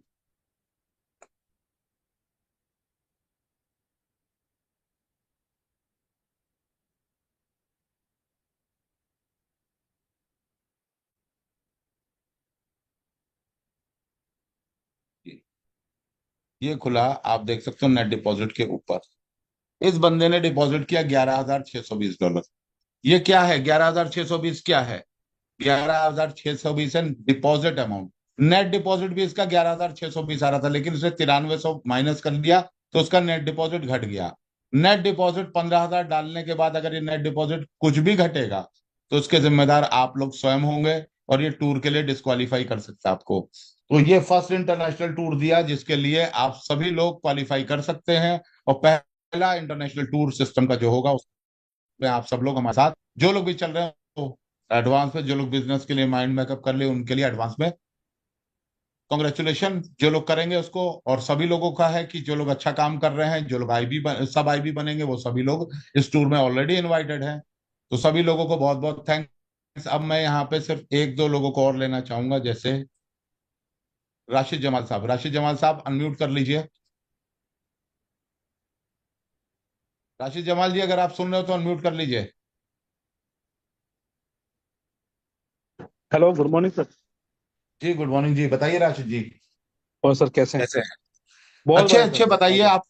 ये खुला, आप देख सकते हो नेट डिपॉजिट के ऊपर इस बंदे ने डिपॉजिट किया $11,620। ये क्या है 11,620 क्या है? 11,620 है डिपॉजिट अमाउंट। नेट डिपॉजिट भी इसका 11,620 आ रहा था, लेकिन उसने 9300 माइनस कर लिया, तो उसका नेट डिपॉजिट घट गया। नेट डिपॉजिट 15,000 डालने के बाद अगर ये नेट डिपॉजिट कुछ भी घटेगा तो उसके जिम्मेदार आप लोग स्वयं होंगे, और ये टूर के लिए डिस्क्वालीफाई कर सकता है आपको। तो ये फर्स्ट इंटरनेशनल टूर दिया जिसके लिए आप सभी लोग क्वालिफाई कर सकते हैं। और पहला इंटरनेशनल टूर सिस्टम का जो होगा उसमें आप सब लोग हमारे साथ, जो लोग भी चल रहे हैं तो एडवांस में, जो लोग बिजनेस के लिए माइंड मेकअप कर ले उनके लिए एडवांस में कॉन्ग्रेचुलेशन, जो लोग करेंगे उसको। और सभी लोगों का है कि जो लोग अच्छा काम कर रहे हैं, जो लोग सब आईबी बनेंगे, वो सभी लोग इस टूर में ऑलरेडी इनवाइटेड हैं। तो सभी लोगों को बहुत बहुत थैंक्स। अब मैं यहाँ पे सिर्फ 1-2 लोगों को और लेना चाहूंगा, जैसे राशिद जमाल साहब। राशिद जमाल साहब अनम्यूट कर लीजिए। राशिद जमाल जी, अगर आप सुन रहे हो तो अनम्यूट कर लीजिए। Hello, good morning sir. जी गुड मॉर्निंग जी, बताइए राशिद जी। और सर कैसे हैं? कैसे हैं? बहुत अच्छे बढ़िया अच्छे, सर, बहुत बताइए बढ़िया। आप।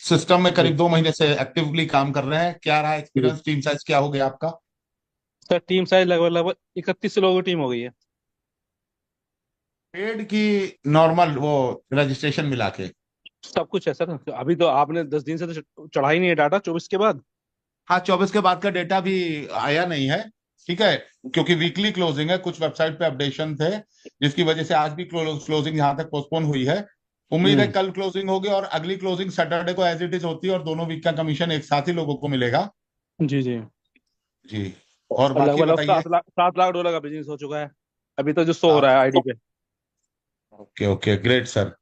सिस्टम में जी करीब 2 महीने से एक्टिवली काम कर रहे हैं, क्या रहा जी। एक्सपीरियंस? टीम साइज क्या हो गया आपका? सर टीम साइज लगभग लगभग 31 लोगों की टीम हो गई है। पेड की नॉर्मल वो रजिस्ट्रेशन मिला के? सब कुछ है सर। अभी तो आपने 10 दिन से तो चढ़ा ही नहीं है डाटा, 24 के बाद। हाँ, 24 के बाद का डेटा भी आया नहीं है। ठीक है, क्योंकि वीकली क्लोजिंग है, कुछ वेबसाइट पे अपडेशन थे जिसकी वजह से आज भी क्लोजिंग यहाँ तक पोस्टपोन हुई है। उम्मीद है हम्म। कल क्लोजिंग होगी, और अगली क्लोजिंग सैटरडे को एज इट इज होती है, और दोनों वीक का कमीशन एक साथ ही लोगों को मिलेगा। जी जी। जी। और और बाकी लगभग लगभग बताइए। 7 लाख $7 लाख का बिजनेस हो चुका है अभी तो, जो शो हो रहा है आप, आईडी पे। Okay okay, great sir.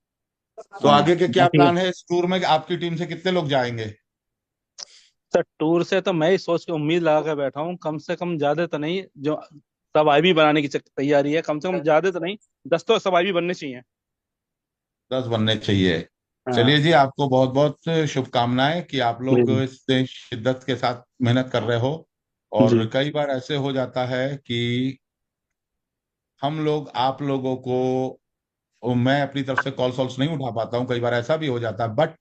तो आगे के क्या बाकी प्लान है इस टूर में? आपकी टीम से कितने लोग जाएंगे? सर, टूर से तो मैं ही सोच के उम्मीद लगा कर बैठा हूँ, कम से कम ज्यादा तो नहीं, जो सब आईबी बनाने की तैयारी है, कम से कम ज्यादा तो नहीं, 10 तो सब आईबी बनने चाहिए। 10 बनने चाहिए। हाँ। चलिए जी, आपको बहुत बहुत शुभकामनाएं कि आप जी लोग इस शिद्दत के साथ मेहनत कर रहे हो। और जी कई बार ऐसे हो जाता है कि हम लोग आप लोगों को, और मैं अपनी तरफ से कॉल सॉल्स नहीं उठा पाता हूँ, कई बार ऐसा भी हो जाता है, बट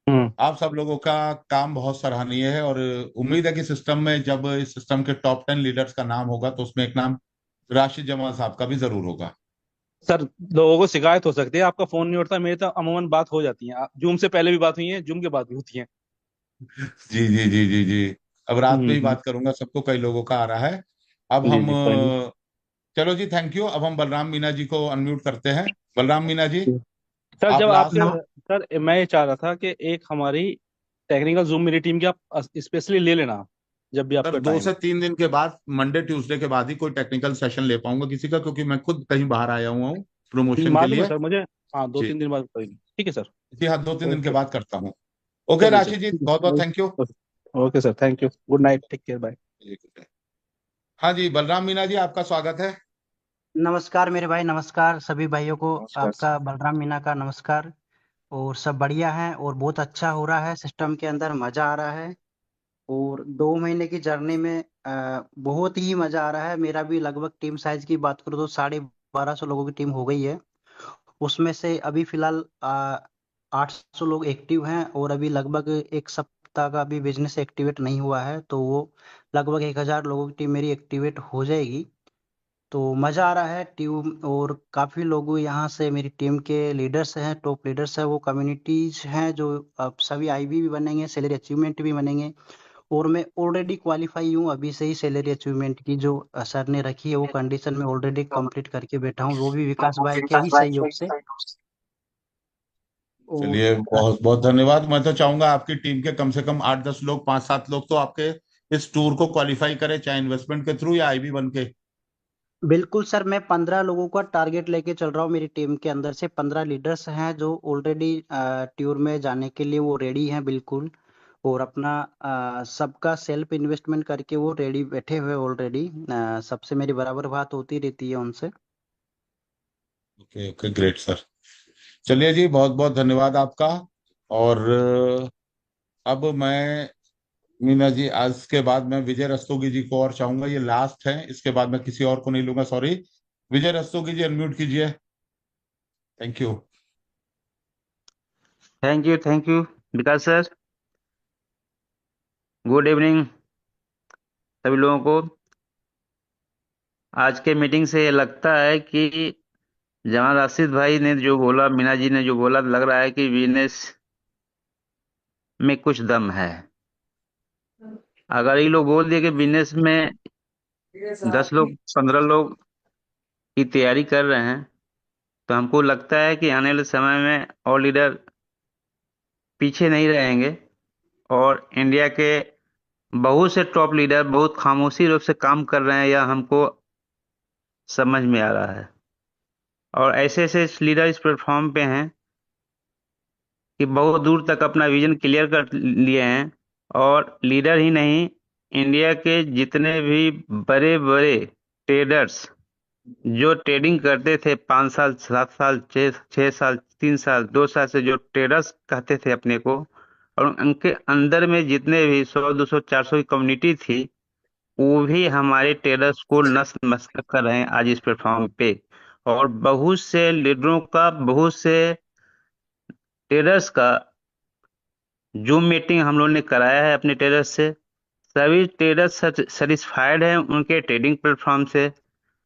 हम्म। आप सब लोगों का काम बहुत सराहनीय है। और उम्मीद है कि सिस्टम में जब इस सिस्टम के टॉप 10 लीडर्स का नाम होगा तो उसमें एक नाम राशिद जमाल साहब का भी जरूर होगा। सर, लोगों को शिकायत हो सकती है, आपका फोन नहीं उठता, मेरी तो अमूमन बात हो जाती है, जूम से पहले भी बात हुई है, जूम के बाद भी होती है। जी जी जी जी जी। अब रात में ही हम्म। बात करूंगा, सबको, कई लोगों का आ रहा है। अब जी हम जी, कोई नहीं। चलो जी, थैंक यू। अब हम बलराम मीना जी को अनम्यूट करते हैं। बलराम मीना जी, सर, आप जब आपके लास्ट। सर, मैं ये चाह रहा था कि एक हमारी टेक्निकल जूम मेरी टीम की आप स्पेशली ले लेना। जब भी सर आपका 2 से 3 दिन के बाद, मंडे ट्यूसडे के बाद ही कोई टेक्निकल सेशन ले पाऊंगा किसी का, क्योंकि मैं खुद कहीं बाहर आया हुआ हूँ प्रमोशन के मालूम है लिए। सर मुझे। हाँ, दो जी। तीन दिन बाद करेंगे, ठीक है सर। जी हाँ, 2 3 दिन के ओके। बाद करता हूँ। ओके चलिए सर, राशि जी, ठीक बहुत बहुत है। Thank you. Okay sir, thank you, good night, take care, bye. हाँ जी, बलराम मीना जी, आपका स्वागत है। नमस्कार मेरे भाई, नमस्कार सभी भाइयों को। नमस्कार सर। आपका बलराम मीना का नमस्कार। और सब बढ़िया है और बहुत अच्छा हो रहा है, सिस्टम के अंदर मजा आ रहा है। और 2 महीने की जर्नी में बहुत ही मजा आ रहा है। मेरा भी लगभग टीम साइज की बात करूँ तो 1250 लोगों की टीम हो गई है। उसमें से अभी फिलहाल 800 लोग एक्टिव हैं और अभी लगभग एक सप्ताह का अभी बिजनेस एक्टिवेट नहीं हुआ है, तो वो लगभग 1000 लोगों की टीम मेरी एक्टिवेट हो जाएगी। तो मज़ा आ रहा है टीम। और काफ़ी लोग यहाँ से मेरी टीम के लीडर्स हैं, टॉप लीडर्स हैं, वो कम्युनिटीज हैं जो अब सभी आईबी भी बनेंगे, सैलरी अचीवमेंट भी बनेंगे। और मैं ऑलरेडी क्वालिफाई हूँ अभी से ही, सैलरी अचीवमेंट की जो सर ने रखी है वो कंडीशन में ऑलरेडी कंप्लीट करके बैठा हूँ, वो भी विकास भाई के ही सहयोग से। और चलिए, बहुत बहुत धन्यवाद। मैं तो चाहूंगा आपकी टीम के कम से कम 8 10 लोग, 5 7 लोग तो आपके इस टूर को क्वालिफाई करें, चाहे इन्वेस्टमेंट के थ्रू या आईबी बन के। बिल्कुल सर, मैं 15 लोगों का टारगेट लेके चल रहा हूँ। मेरी टीम के अंदर से 15 लीडर्स हैं जो ऑलरेडी टूर में जाने के लिए वो रेडी हैं बिल्कुल। और अपना सबका सेल्फ इन्वेस्टमेंट करके वो रेडी बैठे हुए ऑलरेडी। सबसे मेरी बराबर बात होती रहती है उनसे। Okay okay, great sir. चलिए जी, बहुत बहुत धन्यवाद आपका। और अब मैं, मीना जी, आज के बाद मैं विजय रस्तोगी जी को और चाहूंगा, ये लास्ट है, इसके बाद मैं किसी और को नहीं लूंगा, सॉरी। विजय रस्तोगी जी, अनम्यूट कीजिए। Thank you. Thank you Vikas sir. Good evening सभी लोगों को। आज के मीटिंग से ये लगता है कि जमाल राशिद भाई ने जो बोला, मीना जी ने जो बोला, लग रहा है कि बिजनेस में कुछ दम है। अगर ये लोग बोल दिए कि बिजनेस में 10 लोग 15 लोग की तैयारी कर रहे हैं, तो हमको लगता है कि आने वाले समय में और लीडर पीछे नहीं रहेंगे। और इंडिया के बहुत से टॉप लीडर बहुत खामोशी रूप से काम कर रहे हैं, यह हमको समझ में आ रहा है। और ऐसे ऐसे लीडर इस प्लेटफॉर्म पे हैं कि बहुत दूर तक अपना विजन क्लियर कर लिए हैं। और लीडर ही नहीं, इंडिया के जितने भी बड़े बड़े ट्रेडर्स जो ट्रेडिंग करते थे 5 साल 7 साल 6 6 साल 3 साल 2 साल से, जो ट्रेडर्स कहते थे अपने को, और उनके अंदर में जितने भी 100 200 400 की कम्युनिटी थी, वो भी हमारे ट्रेडर्स को नस्ल मस्तक कर रहे हैं आज इस प्लेटफॉर्म पे। और बहुत से लीडरों का, बहुत से ट्रेडर्स का जूम मीटिंग हम लोगों ने कराया है अपने ट्रेडर्स से। सभी ट्रेडर्स सेटिस्फाइड हैं उनके ट्रेडिंग प्लेटफॉर्म से।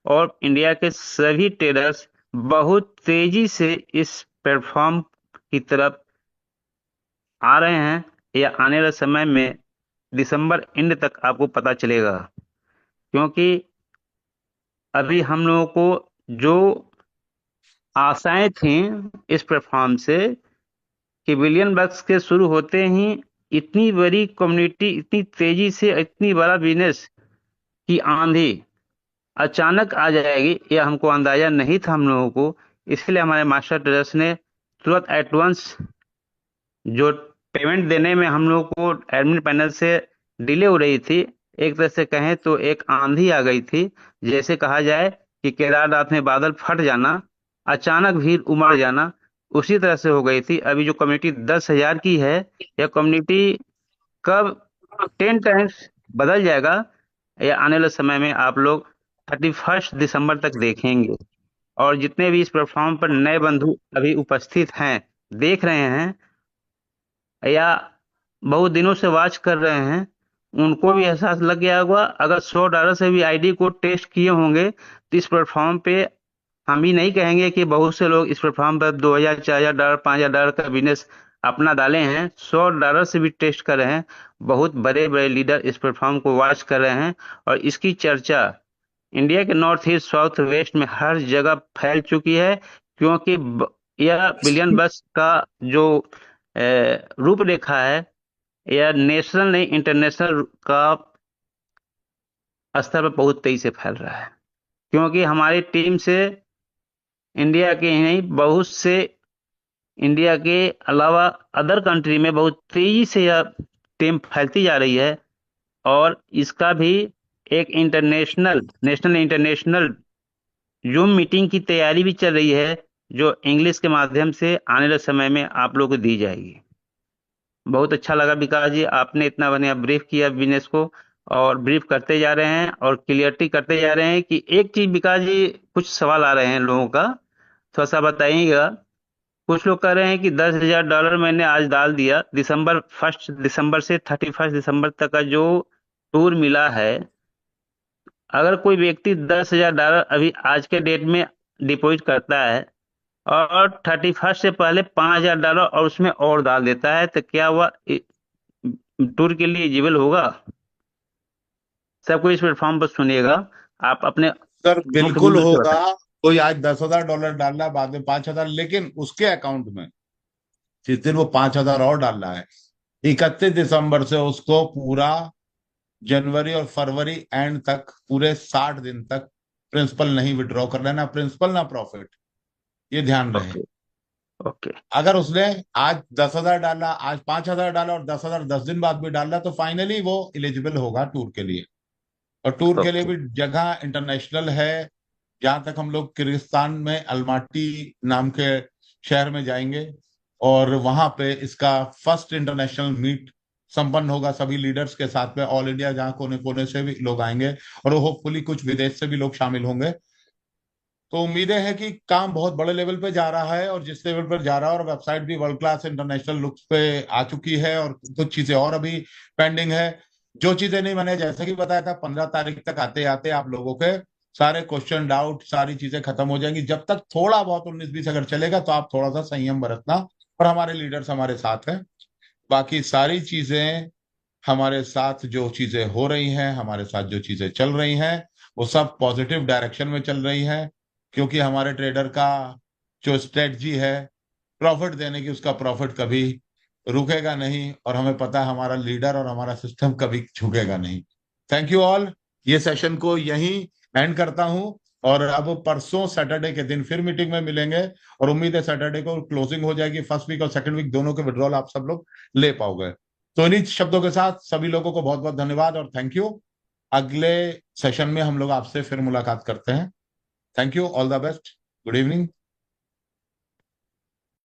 और इंडिया के सभी ट्रेडर्स बहुत तेजी से इस प्लेटफॉर्म की तरफ आ रहे हैं। या आने वाले समय में दिसंबर एंड तक आपको पता चलेगा। क्योंकि अभी हम लोगों को जो आशाएं थी इस प्लेटफॉर्म से, कि बिलियन बक्स के शुरू होते ही इतनी बड़ी कम्युनिटी, इतनी तेजी से इतनी बड़ा बिजनेस की आंधी अचानक आ जाएगी, यह हमको अंदाजा नहीं था हम लोगों को। इसलिए हमारे मास्टर ट्रेडर्स ने तुरंत एडवांस जो पेमेंट देने में हम लोग को एडमिन पैनल से डिले हो रही थी, एक तरह से कहें तो एक आंधी आ गई थी। जैसे कहा जाए कि केदारनाथ में बादल फट जाना, अचानक भीड़ उमड़ जाना, उसी तरह से हो गई थी। अभी जो कम्युनिटी 10,000 की है, यह कम्युनिटी कब 10 टाइम्स बदल जाएगा, या आने वाले समय में आप लोग 31 दिसंबर तक देखेंगे। और जितने भी इस प्लेटफॉर्म पर नए बंधु अभी उपस्थित हैं, देख रहे हैं, या बहुत दिनों से वॉच कर रहे हैं, उनको भी एहसास लग गया होगा। अगर $100 से भी आईडी को टेस्ट किए होंगे, तो इस प्लेटफॉर्म पे हम भी नहीं कहेंगे कि बहुत से लोग इस प्लेटफॉर्म पर $2,000 $4,000 $5,000 का बिजनेस अपना डाले हैं। $100 से भी टेस्ट कर रहे हैं। बहुत बड़े बड़े लीडर इस प्लेटफॉर्म को वॉच कर रहे हैं। और इसकी चर्चा इंडिया के नॉर्थ ईस्ट साउथ वेस्ट में हर जगह फैल चुकी है। क्योंकि यह बिलियन बस का जो रूपरेखा है, यह नेशनल नहीं इंटरनेशनल का स्तर पर बहुत तेजी से फैल रहा है, क्योंकि हमारी टीम से इंडिया के ही नहीं, बहुत से इंडिया के अलावा अदर कंट्री में बहुत तेजी से यह टीम फैलती जा रही है। और इसका भी एक नेशनल इंटरनेशनल जूम मीटिंग की तैयारी भी चल रही है, जो इंग्लिश के माध्यम से आने वाले समय में आप लोगों को दी जाएगी। बहुत अच्छा लगा विकास जी, आपने इतना बढ़िया ब्रीफ किया बिजनेस को, और ब्रीफ करते जा रहे हैं और क्लियरिटी करते जा रहे हैं कि एक चीज विकास जी, कुछ सवाल आ रहे हैं लोगों का, थोड़ा सा बताइएगा। कुछ लोग कह रहे हैं कि $10,000 मैंने आज डाल दिया, 1 दिसंबर से 31 दिसंबर तक का जो टूर मिला है, अगर कोई व्यक्ति $10,000 अभी आज के डेट में डिपॉजिट करता है और 31 से पहले $5,000 और उसमें और डाल देता है, तो क्या वह टूर के लिए एलिजिबल होगा? सबको इस प्लेटफॉर्म पर सुनिएगा, आप अपने सर मुख्य बिल्कुल बिंदु से होगा। बताएं। कोई आज $10,000 डाल रहा है, बाद में 5,000, लेकिन उसके अकाउंट में जिस दिन वो 5,000 और डाल रहा है, 31 दिसंबर से उसको पूरा जनवरी और फरवरी एंड तक पूरे 60 दिन तक प्रिंसिपल नहीं विड्रॉ करना है, ना प्रिंसिपल ना प्रॉफिट, ये ध्यान रहे। ओके, ओके, अगर उसने आज 10,000 डाला, आज 5,000 डाला और 10,000 10 दिन बाद भी डाला, तो फाइनली वो एलिजिबल होगा टूर के लिए। और टूर के लिए ओके, भी जगह इंटरनेशनल है। जहां तक हम लोग किर्गिस्तान में अल्माटी नाम के शहर में जाएंगे, और वहां पे इसका फर्स्ट इंटरनेशनल मीट संपन्न होगा सभी लीडर्स के साथ में, ऑल इंडिया, जहां कोने कोने से भी लोग आएंगे, और होपफुली कुछ विदेश से भी लोग शामिल होंगे। तो उम्मीदें हैं कि काम बहुत बड़े लेवल पे जा रहा है, और जिस लेवल पर जा रहा है, और वेबसाइट भी वर्ल्ड क्लास इंटरनेशनल लुक्स पे आ चुकी है, और कुछ चीजें और अभी पेंडिंग है। जो चीजें नहीं, मैंने जैसे कि बताया था, 15 तारीख तक आते आते आप लोगों के सारे क्वेश्चन डाउट सारी चीजें खत्म हो जाएंगी। जब तक थोड़ा बहुत 19-20 अगर चलेगा, तो आप थोड़ा सा संयम बरतना, और हमारे लीडर्स हमारे साथ हैं। बाकी सारी चीजें हमारे साथ, जो चीजें हो रही हैं हमारे साथ, जो चीजें चल रही हैं, वो सब पॉजिटिव डायरेक्शन में चल रही हैं। क्योंकि हमारे ट्रेडर का जो स्ट्रेटजी है प्रॉफिट देने की, उसका प्रॉफिट कभी रुकेगा नहीं, और हमें पता है हमारा लीडर और हमारा सिस्टम कभी झुकेगा नहीं। Thank you all. ये सेशन को यहीं एंड करता हूं, और अब परसों सैटरडे के दिन फिर मीटिंग में मिलेंगे, और उम्मीद है सैटरडे को क्लोजिंग हो जाएगी, फर्स्ट वीक और सेकंड वीक दोनों के विड्रॉल आप सब लोग ले पाओगे। तो इन्हीं शब्दों के साथ सभी लोगों को बहुत बहुत धन्यवाद और थैंक यू। अगले सेशन में हम लोग आपसे फिर मुलाकात करते हैं। Thank you, all the best, good evening.